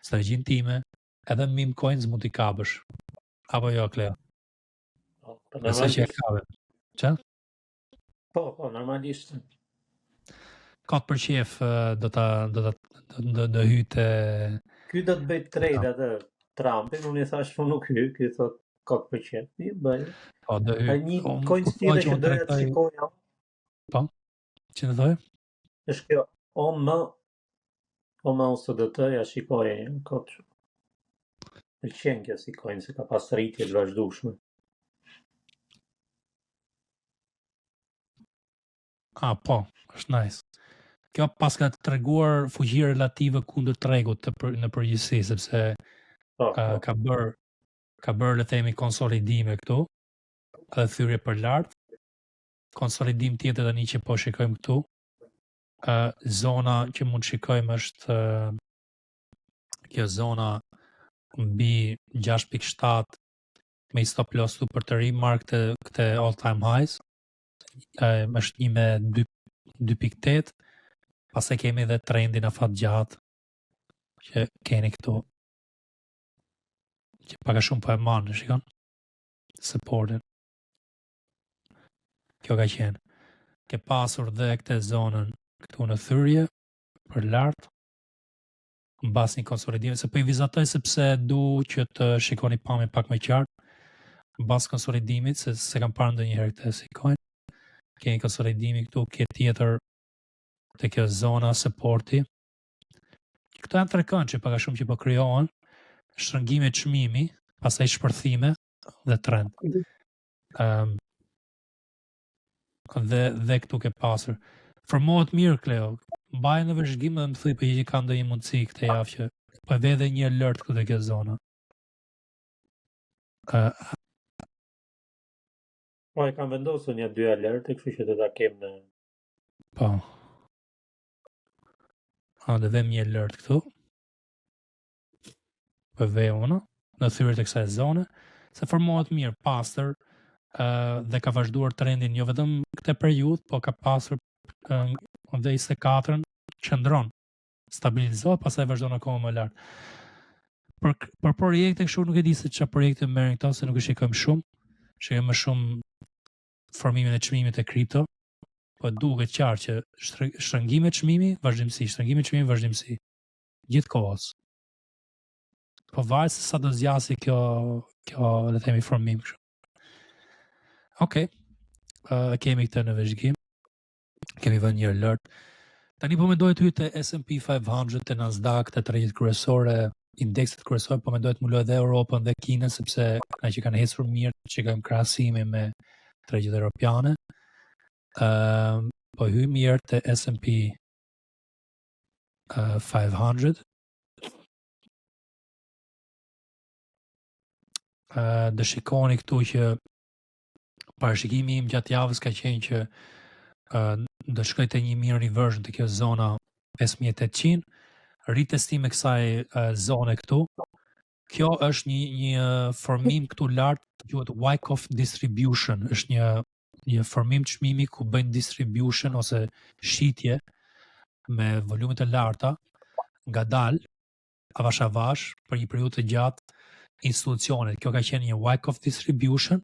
strategjin time, edhe meme coins mund t'i kapësh. Apo jo, Kleo? Nëse që e kape. Që? Po, normalisht. Ka të përqef do hyte... Ky do të bëjt trade atë Trumpin, unë i thash po nuk hy, ky thot ka të përqef. I bëjë. Po, do hy. Një coin tjetër që doja të shikoja. Po? Që në dojë? është kjo OMA USDT, ja shikoja një këtë shumë. Në qenë kjo si coin, se ka pas rritje të vazhdueshme. Po, është nice. Kjo pas ka treguar fuqi relative kundër tregut në përgjithësi, sepse ka bërë le themi konsolidime këtu, edhe thyrje për lart. Konsolidim tjetër tani që po shikojmë këtu. Zona që mund shikojmë është kjo zona mbi 6.7 me stop loss tu për të rimark këtë all time highs. Është një me 2.8, Pastaj kemi edhe trendin afat gjatë që keni këtu. Që pak a shumë po e manë, shikon? Supportin. Kjo ka qenë. Ke pasur dhe këtë zonën këtu në thyrje, për lartë, në bas një konsolidimit, se po i vizatoj sepse du që të shikoni pamjen pak më qartë, në bas konsolidimit, se kam parë ndonjëherë këtë sikojnë, keni konsolidimi këtu, ke tjetër të kjo zona supporti. Këto janë tre kënd që pak a shumë që po krijohen, shtrëngime çmimi, pastaj shpërthime dhe trend. Dhe këtu ke pasur. Formohet mirë, Kleo. Mbaj në vëzhgim dhe më thuj për që ka ndonjë mundësi këtë javë që po e ve edhe një alert këtu te kjo zona. Po e kam vendosur një 2 alerte, kështu që do ta kem në. Po. Dhe vem një alert këtu. Po ve unë në thyrjet e kësaj zone, se formohet mirë pastër dhe ka vazhduar trendin jo vetëm këtë periudhë, po ka pasur dhe 24-ën qëndron, stabilizohet, pastaj vazhdon akoma më lart. Për projekte kështu nuk e di se çfarë projekte merren këto, se nuk e shikojmë shumë. Shikojmë më shumë formimin e çmimit e kripto, po duket qartë që shtrëngime çmimi, vazhdimsi, gjithkohës. Po varet se sa do zgjasë kjo le të themi formim kështu. Okej. Kemi këtë në vëzhgim. Kemi vënë një alert. Tani po mendoj të hyj te S&P 500, te Nasdaq, te tregjet kryesore, indekset kryesor, po mendoj të muloj edhe Europën dhe Kinën, sepse na që kanë ecur mirë, shikojmë krahasimin me tregjet europiane. Po hyj mirë te S&P 500. Dë shikoni këtu që parashikimi im gjatë javës ka qenë që do shkoj te një mean reversion te kjo zona 5800, ritestim e kësaj zone këtu. Kjo është një formim këtu lart, quhet Wyckoff distribution, është një formim çmimi ku bëjnë distribution ose shitje me volume të larta ngadalë avash avash për një periudhë të gjatë institucionet. Kjo ka qenë një Wyckoff distribution.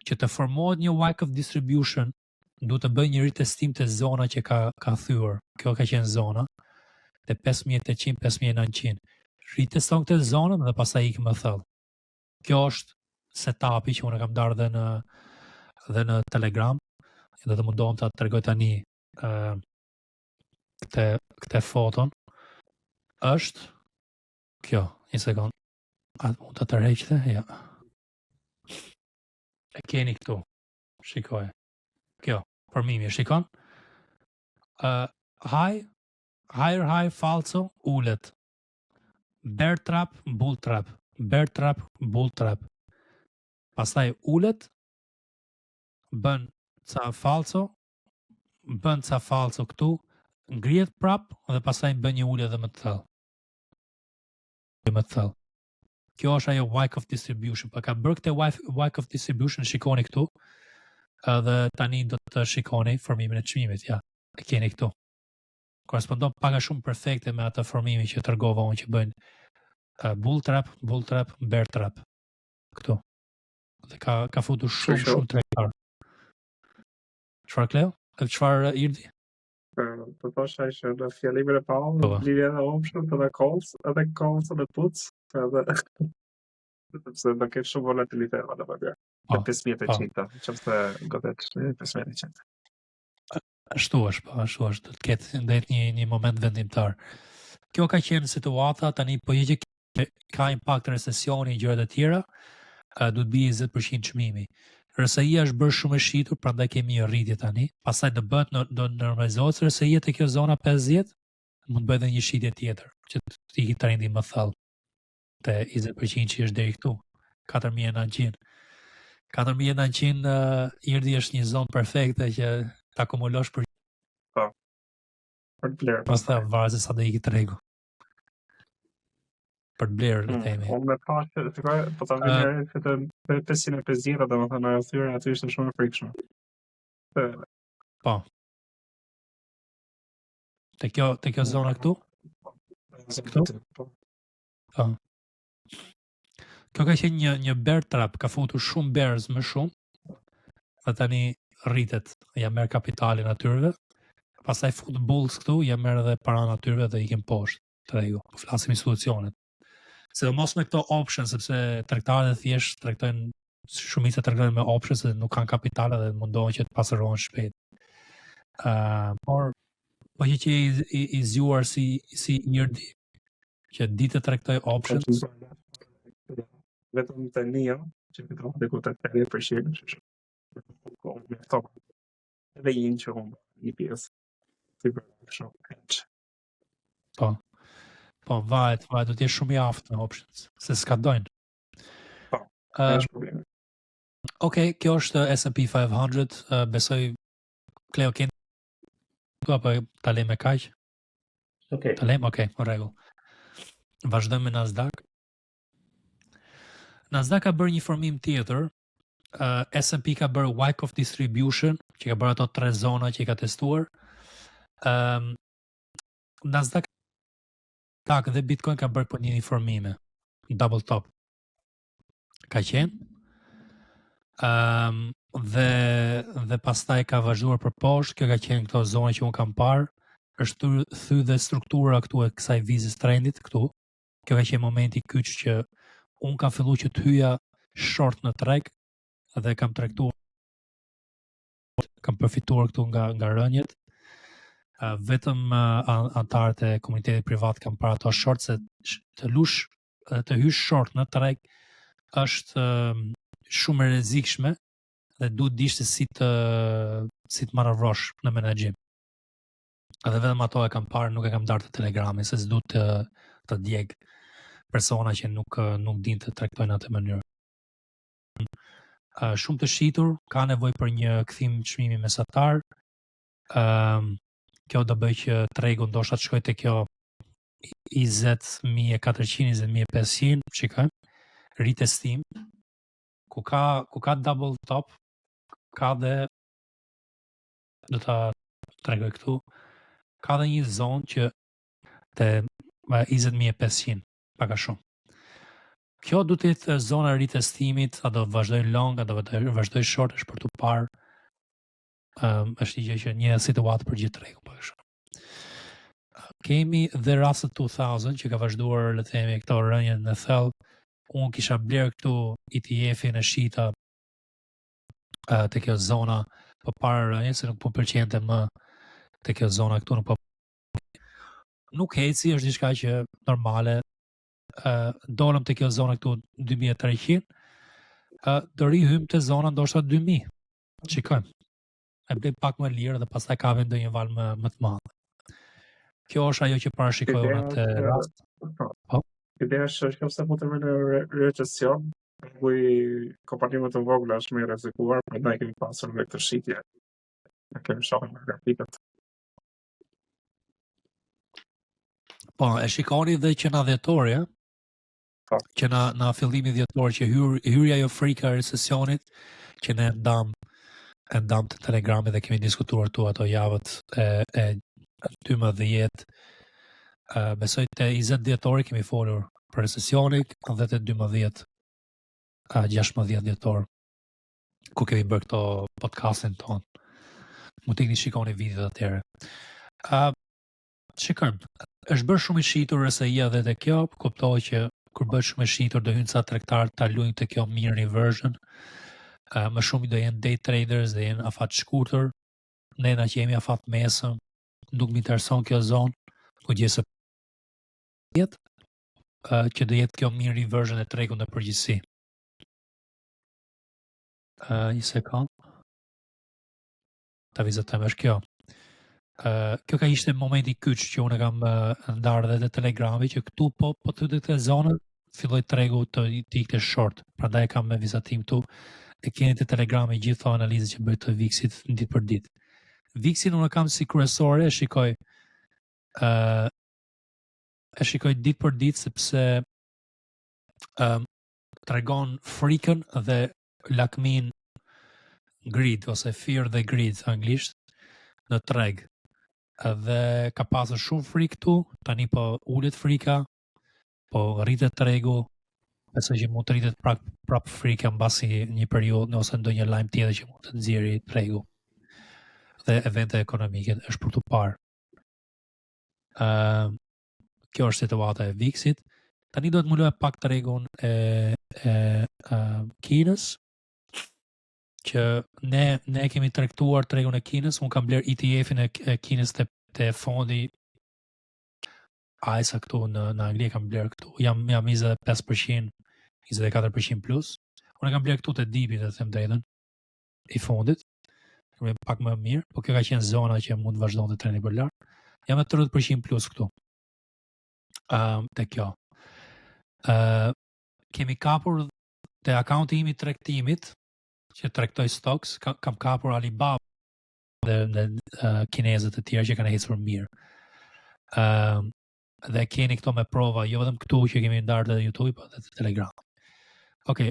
Që të formohet një Wyckoff distribution, duhet të bëjë një ritestim të zona që ka thyer. Kjo ka qenë zona te 5800, 5900. Riteston këtë zonën dhe pastaj ikë më thellë. Kjo është setupi që unë kam darë dhe në Telegram. Do të mundohem ta tregoj tani këtë foton. Është kjo, një sekond. A mund ta tërheqte? Ja. E keni këtu. Shikoj. Kjo, formimi e shikon? Higher falso, ulet. Bear trap, bull trap. Bear trap, bull trap. Pastaj ulet, bën ca falso këtu, ngrihet prap dhe pastaj bën një ulje dhe më të thellë. Kjo është ajo Wyckoff distribution, pa ka bërë këtë Wyckoff distribution, shikoni këtu, dhe tani do të shikoni formimin e çmimit, ja, e keni këtu. Korespondon pak a shumë perfekte me atë formimi që tregova unë që bëjnë bull trap, bear trap. Këtu. Dhe ka futur shumë tregtar. Çfarë Kleo? Çfarë Irdi? Po thosha që në fjalimin e parë, lidhja e option edhe calls edhe puts, edhe sepse do ketë shumë volatilitet edhe më mirë. 5800, çfarë godet 5800. Ashtu është, do të ketë një moment vendimtar. Kjo ka qenë situata, tani po që ka impakt recesioni, gjërat e tjera, duhet bie 20% çmimi. RSI është bërë shumë e shitur, prandaj kemi një rritje tani. Pastaj do normalizohet RSI te kjo zona 50, mund të bëjë edhe një shitje tjetër, që të ikë trendi më thellë te 20% që është deri këtu, 4900. 4900 Irdi është një zonë perfekte që ta akumulosh për bler. Pastaj varet se sa do ikë tregu. Për bler le themi. Unë me pasë, po ta vjen që të 550, domethënë ajo thyrë aty ishte shumë e frikshme. Po. Te kjo zona këtu? Këtu? Po. Kjo ka qenë një bear trap, ka futur shumë bears më shumë, dhe tani rritet, ja merr kapitalin atyre, pastaj fut bulls këtu, ja merr edhe paranë atyre dhe ikin poshtë tregu. Po flasim institucionet. Sidomos me këto options, sepse tregtarët thjesht tregtojnë, shumica tregtojnë me options dhe nuk kanë kapital dhe mundohen që të pasërohen shpejt. Por po që i zgjuar si Irdi, që ditë të tregtoj options. Vetëm të nia, që këto dhe ku të të për shirë, që edhe inë që unë një pjesë, të bërë shumë hedge. Po, vajet, do t'jesh shumë i aftë me options, se s'ka dojnë. Po, është probleme. Okej, kjo është S&P 500, besoj, Kleo, kënë apo ta lejmë me kaq? Okej. Ta lejmë, okej, në rregull. Vazhdojmë me Nasdaq. Nasdaq ka bërë një formim tjetër. S&P ka bërë Wyckoff distribution, që ka bërë ato 3 zona që i ka testuar. Nasdaq dhe Bitcoin ka bërë për një formime. Double top. Ka qenë. Dhe pastaj ka vazhduar për poshtë, kjo ka qenë këto zona që unë kam parë, është thy dhe struktura këtu e kësaj vizës trendit këtu. Kjo ka qenë momenti kyç që unë kam filluar që të hyja short në treg dhe kam tregtuar, kam përfituar këtu nga rënjet. Vetëm antarët e komunitetit privat kam parë ato short, se të hysh short në treg është shumë e rrezikshme dhe duhet dishte si të manovrosh në menaxhim. Edhe vetëm ato e kam parë, nuk e kam darë të Telegrami, se s'duhet të djeg persona që nuk din të tregtojnë atë mënyrë. Shumë të shitur, ka nevojë për një kthim çmimi mesatar. Kjo do bëj që tregu ndoshta të shkojë te kjo 20.400, 20.500, shikojmë, retestim, ku ka double top, ka dhe, do ta tregoj këtu, ka dhe një zonë që te 20.500, pak a shumë. Kjo du të jetë zona retestimit, a do vazhdoj long, a do vazhdoj short, është për të parë, është një gjë që një situatë për gjithë tregu, pak a shumë. Kemi dhe Russell 2000 që ka vazhduar, le të themi, këto rënje në thellë. Unë kisha bler këtu ETF-in e shita te kjo zona për para rënje, se nuk po pëlqente më te kjo zona këtu, nuk heci, është diçka që normale. Dolëm te kjo zona këtu 2300, do rihym te zona ndoshta 2000. Shikojmë. E blej pak më lirë dhe pastaj ka vend ndonjë val më të madh. Kjo është ajo që parashikoj unë atë rast. Po. Ideja është që nëse mund të vjen në recesion, ku kompanitë më të vogla është më e rrezikuar, prandaj kemi pasur me këtë shitje. Ne kemi shohur në grafikat. Po, e shikoni dhe që na dhjetori, që na fillimi dhjetor që hyrja jo frika e recesionit, që ne ndam të Telegrami dhe kemi diskutuar tu ato javët e 12, besoj të 20 dhjetori kemi folur për recesionik dhe të 12, 16 dhjetor, ku kemi bërë këto podcastin ton. Mund të ikni shikoni videot atyre. Shikojmë, është bërë shumë i shitur RSI-ja dhe te kjo, kuptoj që kur bëhet shumë i shitur do hyjnë ca tregtar ta luajnë te kjo mean reversion. Më shumë do jenë day traders dhe jenë afat shkurtër. Ne na që jemi afat mesëm, nuk më intereson kjo zonë, ku gjese që do jetë kjo mean reversion e tregut në përgjithësi. Një sekond. Ta vizotojmë është kjo. Kjo ka ishte momenti kyç që unë kam ndarë dhe te Telegrami, që këtu po thyet këtë zonë, filloi tregu të ikte short. Prandaj kam me vizatim këtu. E keni te Telegrami gjithë analizat që bëj të VIX-it ditë për ditë. VIX-in unë kam si kryesore, e shikoj ditë për ditë sepse tregon frikën dhe lakmin greed ose fear dhe greed anglisht në treg. Dhe ka pasur shumë frikë këtu, tani po ulet frika, po rritet tregu, besoj që mund të rritet prap frika mbasi një periudhë ose ndonjë lajm tjetër që mund të nxjerrë tregu. Dhe evente ekonomike është për të parë. Kjo është situata e VIX-it. Tani do të muloj pak tregun e Kinës, që ne kemi tregtuar tregun e Kinës. Unë kam bler ETF-in e Kinës te fondi AISA këtu në Angli, kam bler këtu. Jam 25%, 24% plus. Unë kam bler këtu te dipi, të them drejtën, i fondit. Pak më mirë, po kjo ka qenë zona që mund të vazhdonte trendi për lart. Jam me 30% plus këtu. Te kjo. Kemi kapur te akaunti im i tregtimit, që tregtoj stocks, kam kapur Alibaba dhe kinezët e tjerë që kanë ecur mirë. Dhe keni këto me prova, jo vetëm këtu që kemi ndarë dhe YouTube, po dhe Telegram. Okej,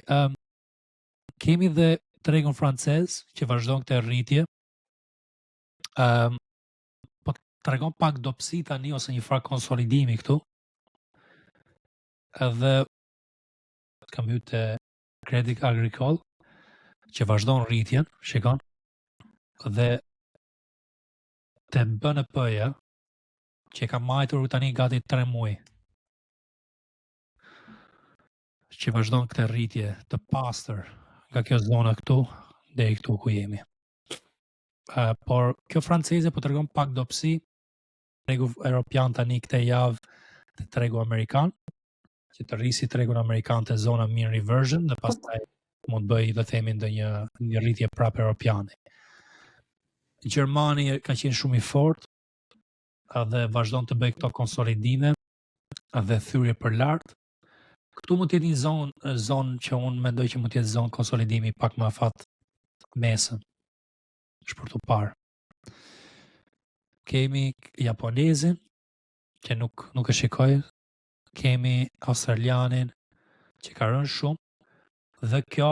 kemi dhe tregun francez që vazhdon këtë rritje. Po tregon pak dobësi tani ose një farë konsolidimi këtu. Edhe kam hyrë te Crédit Agricole që vazhdon rritjen, shikon. Dhe te BNP-ja që ka majtur tani gati 3 muaj. Që vazhdon këtë rritje të pastër nga kjo zona këtu deri këtu ku jemi. Por kjo franceze po tregon pak dobësi. Tregu europian tani këtë javë te tregu amerikan, që të rrisi tregun amerikan te zona mean reversion dhe pastaj mund bëj dhe themi një rritje prapë europiane. Gjermani ka qenë shumë i fortë dhe vazhdon të bëj këto konsolidime dhe thyrje për lart. Këtu mund të jetë një zonë që unë mendoj që mund të jetë zonë konsolidimi pak më afat mesën. Është për të parë. Kemi japonezin, që nuk e shikoj. Kemi australianin, që ka rënë shumë. Dhe kjo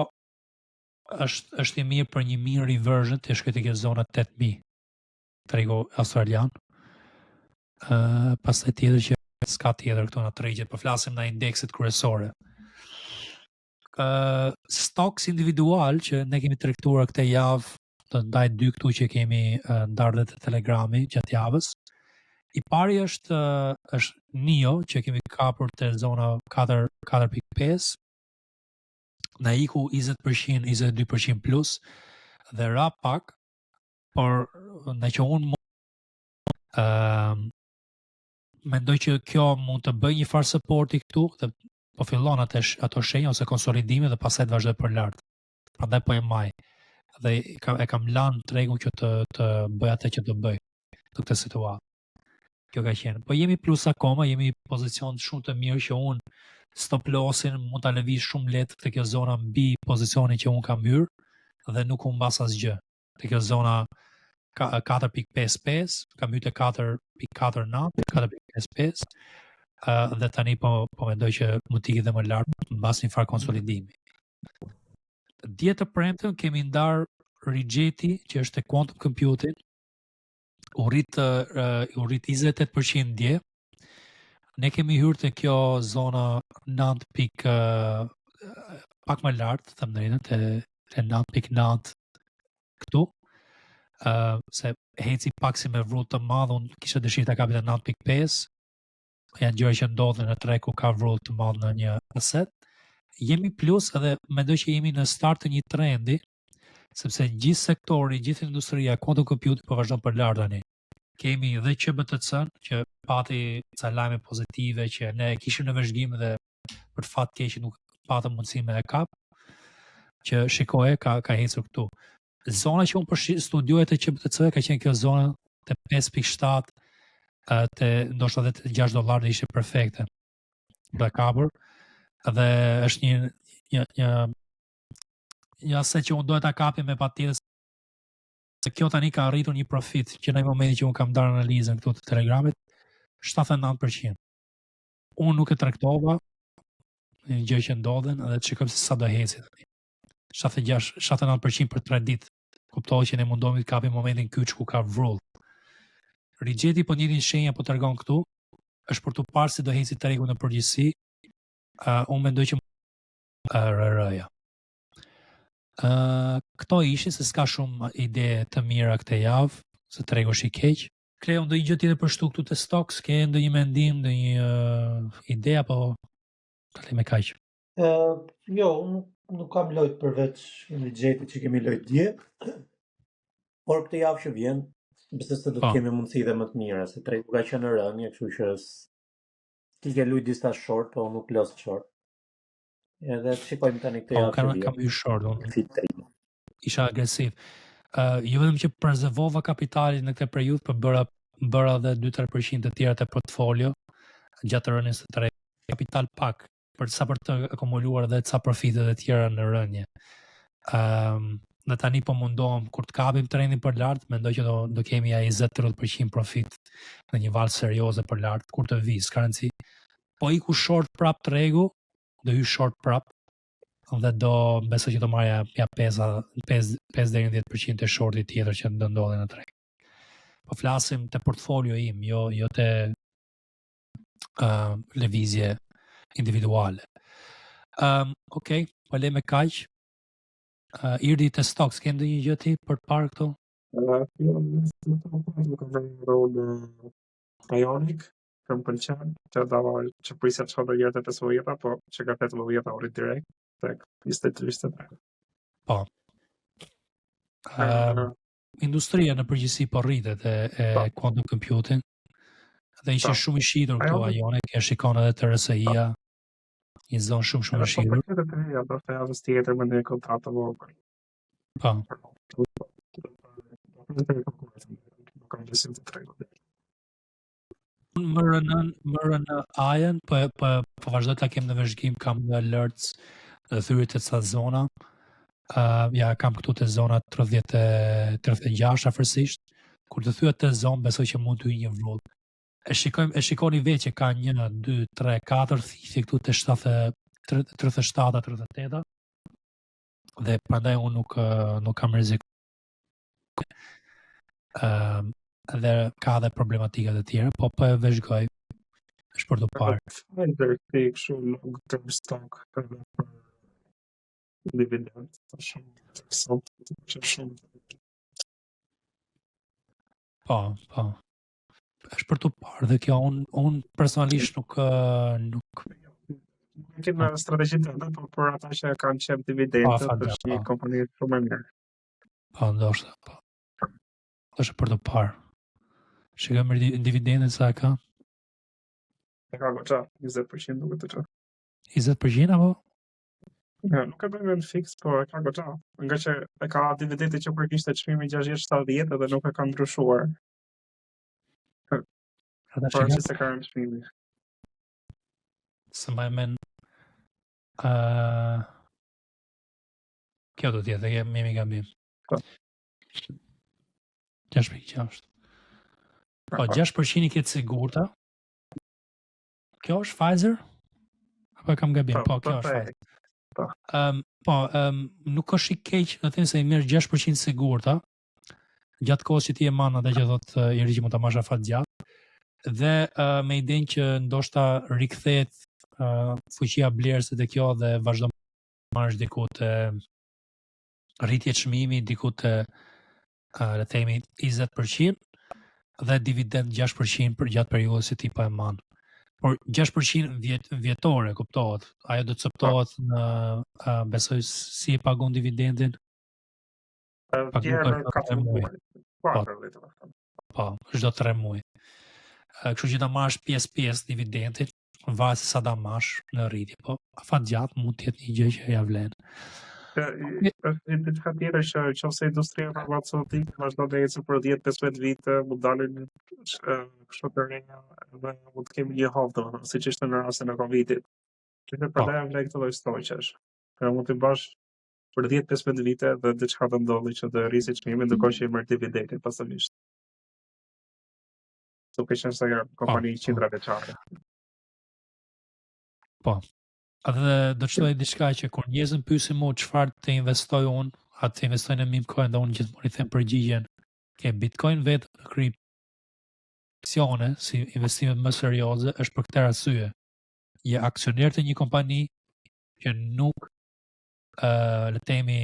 është i mirë për një mean reversion të shkojë te kjo zona 8000. Tregu australian. Pastaj tjetër që s'ka tjetër këtu në tregjet, po flasim nga indekset kryesore. Stocks individual që ne kemi tregtuar këtë javë, të ndaj 2 këtu që kemi ndarë dhe të Telegrami gjatë javës. I pari është NIO që kemi kapur te zona 4.5. Na iku 20%, 22% plus dhe ra pak, por në që unë mendoj që kjo mund të bëj një farë supporti këtu dhe po fillon ato shenja ose konsolidime dhe pastaj të vazhdoj për lart. Prandaj po e maj. Dhe e kam lanë tregun që të bëj atë që të bëj në këtë situatë. Kjo ka qenë. Po jemi plus akoma, jemi pozicion shumë të mirë që unë stop lossin mund ta lëviz shumë lehtë te kjo zona mbi pozicionin që unë kam hyrë dhe nuk u mbas asgjë. Te kjo zona 4.55, kam hyrë te 4.49, 4.55. Dhe tani po mendoj që mund të ikë dhe më lart mbas një farë konsolidimi. Dje të premten kemi ndar Rigetti, që është e quantum computing, u rrit 28% dje. Ne kemi hyrë te kjo zona 9. Pak më lart, them drejtën, te 9.9 këtu. Se heci pak si me vrut të madh, unë kisha dëshirë ta kapja 9.5. Janë gjëra që ndodhen në treg ku ka vrut të madh në një aset. Jemi plus edhe mendoj që jemi në start të një trendi, sepse gjithë sektori, gjithë industria quantum computing po vazhdon për lart tani. Kemi dhe QBTC-n që pati ca lajme pozitive që ne kishim në vëzhgim dhe për fat keq nuk patëm mundësi me e kap, që shikoje ka ecur këtu. Zona që unë për studioj të QBTC ka qenë kjo zona te 5.7, te ndoshta edhe te $6 dhe ishte perfekte. Për kapur. Dhe është një aset që unë doja ta kapja me patjetër, se kjo tani ka arritur një profit që në momentin që unë kam darë analizën këtu të Telegramit 79%. Unë nuk e tregtova një gjë që ndodhen edhe të shikojmë se sa do heci tani. 79% për 3 ditë. Kuptohet që ne mundohemi të kapim momentin kyç ku ka vrull. Rigjeti po njërin shenja po tregon këtu, është për të parë se do heci tregu në përgjithësi. Unë mendoj që RR-ja. Këto ishin se s'ka shumë ide të mira këtë javë, se tregu është i keq. Kleo, ndonjë gjë tjetër për shtu këtu të stocks, ke ndonjë mendim, ndonjë ide apo të lejmë kaq? Jo, nuk kam lojt përveç ligjetit që kemi lojt dje, por këtë javë që vjen, besoj se do të kemi mundësi dhe më të mira, se tregu ka qenë në rënje, kështu që ti ke lujt disa short, po nuk los short. Edhe shikojmë tani këtë javë që vjen. Kam hyrë short, isha agresiv. Jo vetëm që prezervova kapitalin në këtë periudhë, por bëra edhe 2-3% të tjera të portfolio gjatë rënies së tregut. Kapital pak për të akumuluar edhe ca profite të tjera në rënje. Dhe tani po mundohem kur të kapim trendin për lart, mendoj që do kemi 20-30% profit në një valë serioze për lart kur të vi, s'ka rëndësi. Po iku short prap tregu, do hy short prap. Dhe do besoj që do marrja 5 deri në 10% të shortit tjetër që do ndodhi në treg. Po flasim te portfolio im, jo te lëvizje individuale. Okej, po le me kaq. Irdi te stocks, ke ndonjë gjë ti për të parë këtu? Nuk kam vënë rol Ionic, kam pëlqen, që dava që prisja të shkodër jetë e 5 po që ka 18 ori direkt, tek 23. Po. Industria në përgjithësi po rritet e quantum computing, dhe ishte shumë i shitur këtu Ionic, e shikon edhe të RSI-a, një zonë shumë i shitur. Po përket e ja, do të javës tjetër me një kontratë të vogël. Po. Nuk kam besim të tregut. Më rënë ajën, po vazhdoj ta kem në vëzhgim, kam në alerts dhe thyrit të ca zona. Ja, kam këtu të zona 36 afërsisht. Kur të thyet të zonë, besoj që mund të hyjë një vrull. E shikoni vetë që ka 1, 2, 3, 4 thithje këtu të 37, 38. Dhe prandaj unë nuk kam rrezik. Dhe ka dhe problematikat e tjera, po e vëzhgoj. Është për të parë. Finder take shumë long term stock për dividend, shumë interesant. Po. Është për të parë dhe kjo unë personalisht nuk kemë strategjitë të po për ata që kanë qenë dividendët, është një kompani shumë e mirë. Po, ndoshta, po. Është për të parë. Shikojmë dividendet sa ka? E ka goqa, 20% duke të që. 20% apo? Ja, nuk e bëjmë në fix, po e ka goqa. Nga që e ka dividendet që për kishte çmimi 60-70 dhe nuk e ka ndryshuar. Por që se ka në çmimi. Se më men kjo do t'jetë, dhe jemi gabim. 6.6. Po, 6% i këtë sigurta. Kjo është Pfizer? Apo e kam gabim? Po, kjo është Pfizer. Nuk është i keq në të se i merr 6% sigurta, gjatë kohës që ti e manë atë që thot i rrigjë mund të mash afat gjatë, dhe me idenë që ndoshta rikthehet fuqia blerëse të kjo dhe vazhdo marrësh diku të rritje çmimi, diku të le të themi 20% dhe dividend 6% për gjatë periudhës që ti po e man. Por 6% vjetore, kuptohet. Ajo do të coptohet në besoj si e pagon dividendin. Pagon 4 muaj. Po, çdo 3 muaj. Kështu që ta marrësh pjesë dividendit, varet se sa ta marrësh në rritje, po afat gjatë mund të jetë një gjë që ja vlen. Është diçka tjetër që nëse industria farmaceutik vazhdon të ecë për 10-15 vite, mund dalin kështu të rinja dhe mund të kemi një havë, domethënë, siç ishte në rastin e Covidit. Që përndaj vlen këtë lloj stoqesh. Mund të bash për 10-15 vite dhe diçka të ndodhi që të rrisë çmimin ndërkohë që i merr dividendin pasamisht. Duke qenë se kompani 100 vjeçare. Po. Dhe do të shtoj diçka që kur njerëzit pyesin mua çfarë të investoj unë, atë të investoj në meme coin, dhe unë gjithmonë i them përgjigjen, ke Bitcoin vetë në kripto, aksione si investimet më serioze është për këtë arsye. Je aksioner të një kompani që nuk le të themi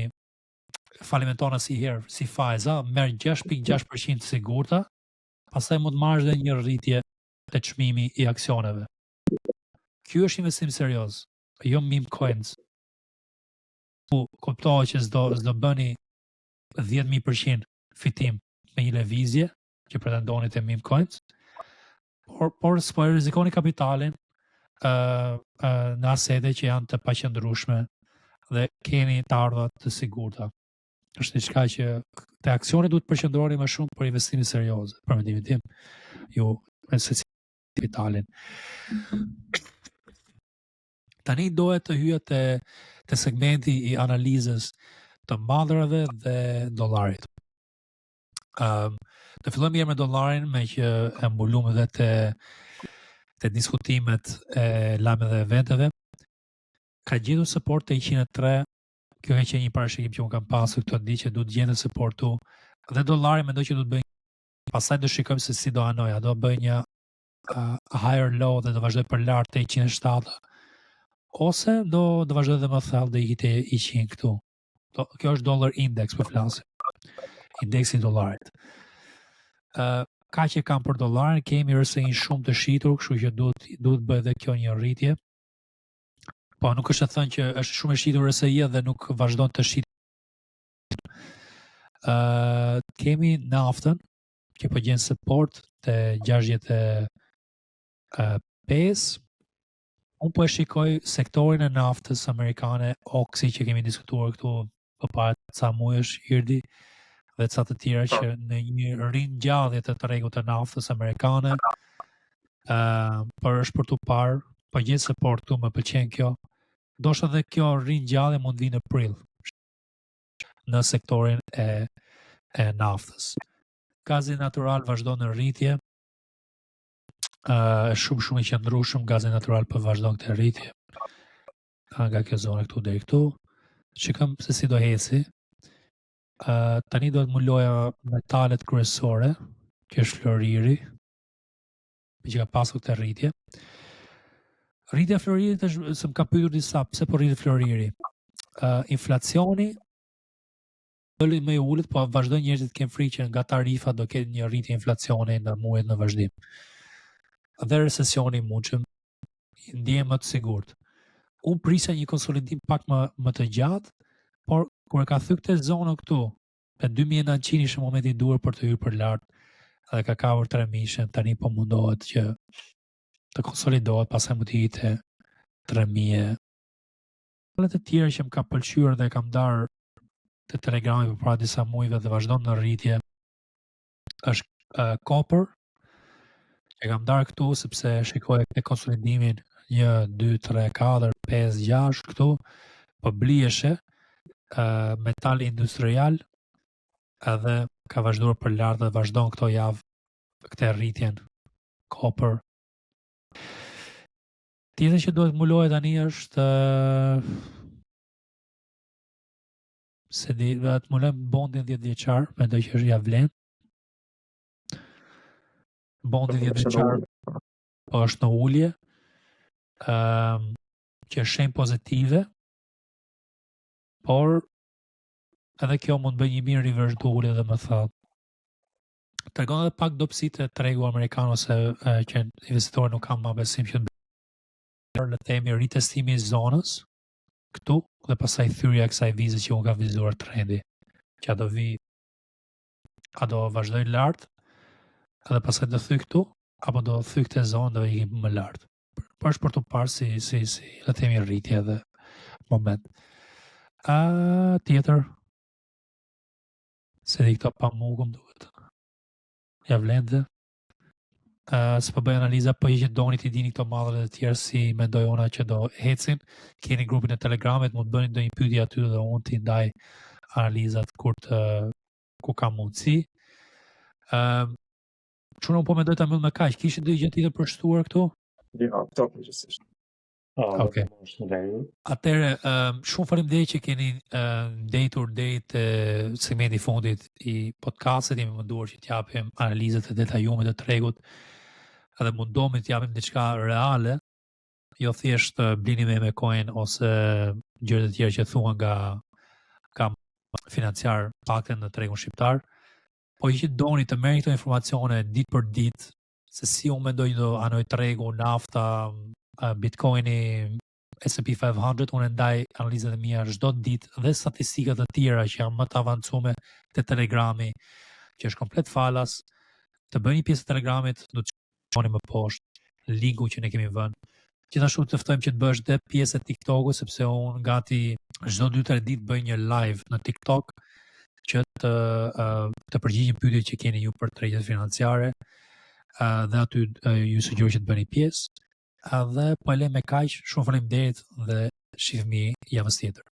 falimenton asnjëherë si fajza, merr 6.6% sigurta, pastaj mund të marrësh dhe një rritje të çmimi i aksioneve. Ky është investim serioz, jo meme coins. Po kuptohet që s'do bëni 10.000% fitim me një lëvizje që pretendoni te meme coins, por s'po e rrezikoni kapitalin në asete që janë të paqëndrueshme dhe keni të ardhurat të sigurta. Është diçka që te aksionet duhet përqendroheni më shumë për investime serioze, për mendimin tim, jo me kapitalin. Tani dohet të hyja te segmenti i analizës të madhrave dhe dollarit. Të fillojmë mirë me dollarin, me që e mbulum edhe te diskutimet e lajmeve dhe eventeve. Ka gjetur support te 103. Kjo ka qenë një parashikim që unë kam pasur këtë ditë që duhet gjendet support tu. Dhe dollari mendoj që duhet bëjë. Pastaj do shikojmë se si do hanoj, a do bëj një higher low dhe do vazhdoj për lart te 107, ose do vazhdoj dhe më thellë dhe ikite 100 këtu. Kjo është dollar index për flasim. Indeksi i dollarit. Ka që kam për dollarin, kemi RSI shumë të shitur, kështu që duhet bëj edhe kjo një rritje. Po nuk është të thënë që është shumë e shitur RSI dhe nuk vazhdon të shitur. Kemi naftën që po gjen support te 65. Unë po e shikoj sektorin e naftës amerikane, Oxy që kemi diskutuar këtu përpara ca muajsh, Irdi, dhe ca të tjera që në një ringjallje të tregut të naftës amerikane, për është për tu parë, po gjen support tu, më pëlqen kjo. Ndoshta dhe kjo ringjallje mund vinë në prill në sektorin e naftës. Gazi natyral vazhdon në rritje. Shumë i qëndrueshëm gazi natyral po vazhdon këtë rritje. Nga kjo zonë këtu deri këtu. Shikojmë se si do heci. Tani do të muloja metalet kryesore, që është floriri, që ka pasur këtë rritje. Rritja e floririt është, se më ka pyetur disa, pse po rritet floriri? Inflacioni doli më i ulët, po vazhdojnë njerëzit të kenë frikë që nga tarifa do ketë një rritje inflacioni në muajt në vazhdim. Dhe recesioni i mundshëm, ndihem më të sigurt. Unë prisja një konsolidim pak më të gjatë, por kur e ka thyer këtë zonë këtu, te 2900 ishte momenti i duhur për të hyrë për lart, dhe ka kavur 3000, tani po mundohet që të konsolidohet, pastaj mund të hite 3000. Të tjera që më ka pëlqyer dhe kam darë te Telegrami përpara disa muajve dhe vazhdon në rritje është Copper, që kam darë këtu sepse shikoj e konsolidimin 1, 2, 3, 4, 5, 6 këtu, po bliheshe metal industrial edhe ka vazhduar për lart dhe vazhdon këto javë këtë rritjen Copper. Tjetër që duhet mulohet tani është se të mulojmë bondin 10 vjeçar, mendoj që është ja vlen. Bondi 10 vjeçar po është në ulje, që është shenjë pozitive, por edhe kjo mund bëj një mirë reverse të ulje dhe më thellë. Tregon edhe pak dobësi të tregu amerikan ose që investitorët nuk kanë më besim që le të themi ritestimi i zonës këtu dhe pastaj thyrja e kësaj vize që unë ka vizuar trendi, që a do vazhdoj lart edhe pastaj do thyj këtu apo do thyj këtë zonë dhe ikim më lart. Po është për të parë si le të themi rritje dhe moment. Tjetër se di këto pa mugëm duhet. Ja vlende. Se po bëj analiza, po që doni t'i dini këto madhë dhe tjerë si mendoj ona që do hecin, keni grupin e Telegramit, mund të bëni ndonjë pyetje aty dhe unë t'i ndaj analizat ku ka mundësi. Çunë po mendoj ta mbyll me kaq. Kishte ndonjë gjë tjetër për shtuar këtu? Jo, top gjithsesi. Okay. Atëherë, shumë faleminderit që keni ndetur deri te segmenti i fundit i podcastit. Jemi munduar që t'japim analizat e detajuara të tregut, edhe mundohemi t'japim diçka reale, jo thjesht blini me coin ose gjëra të tjera që thuan nga financiar pakën në tregun shqiptar. Po që doni të merrni këto informacione ditë për ditë, se si unë mendoj do anoj tregu, nafta, Bitcoini, S&P 500, unë ndaj analizat e mia çdo ditë dhe statistikat të tjera që janë më të avancume te Telegrami, që është komplet falas. Të bëni pjesë të Telegramit, do të shkoni më poshtë linku që ne kemi vënë. Gjithashtu të ftojmë që të bësh dhe pjesë e TikTokut, sepse unë gati çdo 2-3 ditë bëj një live në TikTok që të përgjigjem pyetjet që keni ju për tregjet financiare, dhe aty ju sugjeroj që të bëni pjesë. Dhe po e lëm me kaq, shumë faleminderit dhe shihemi javës tjetër.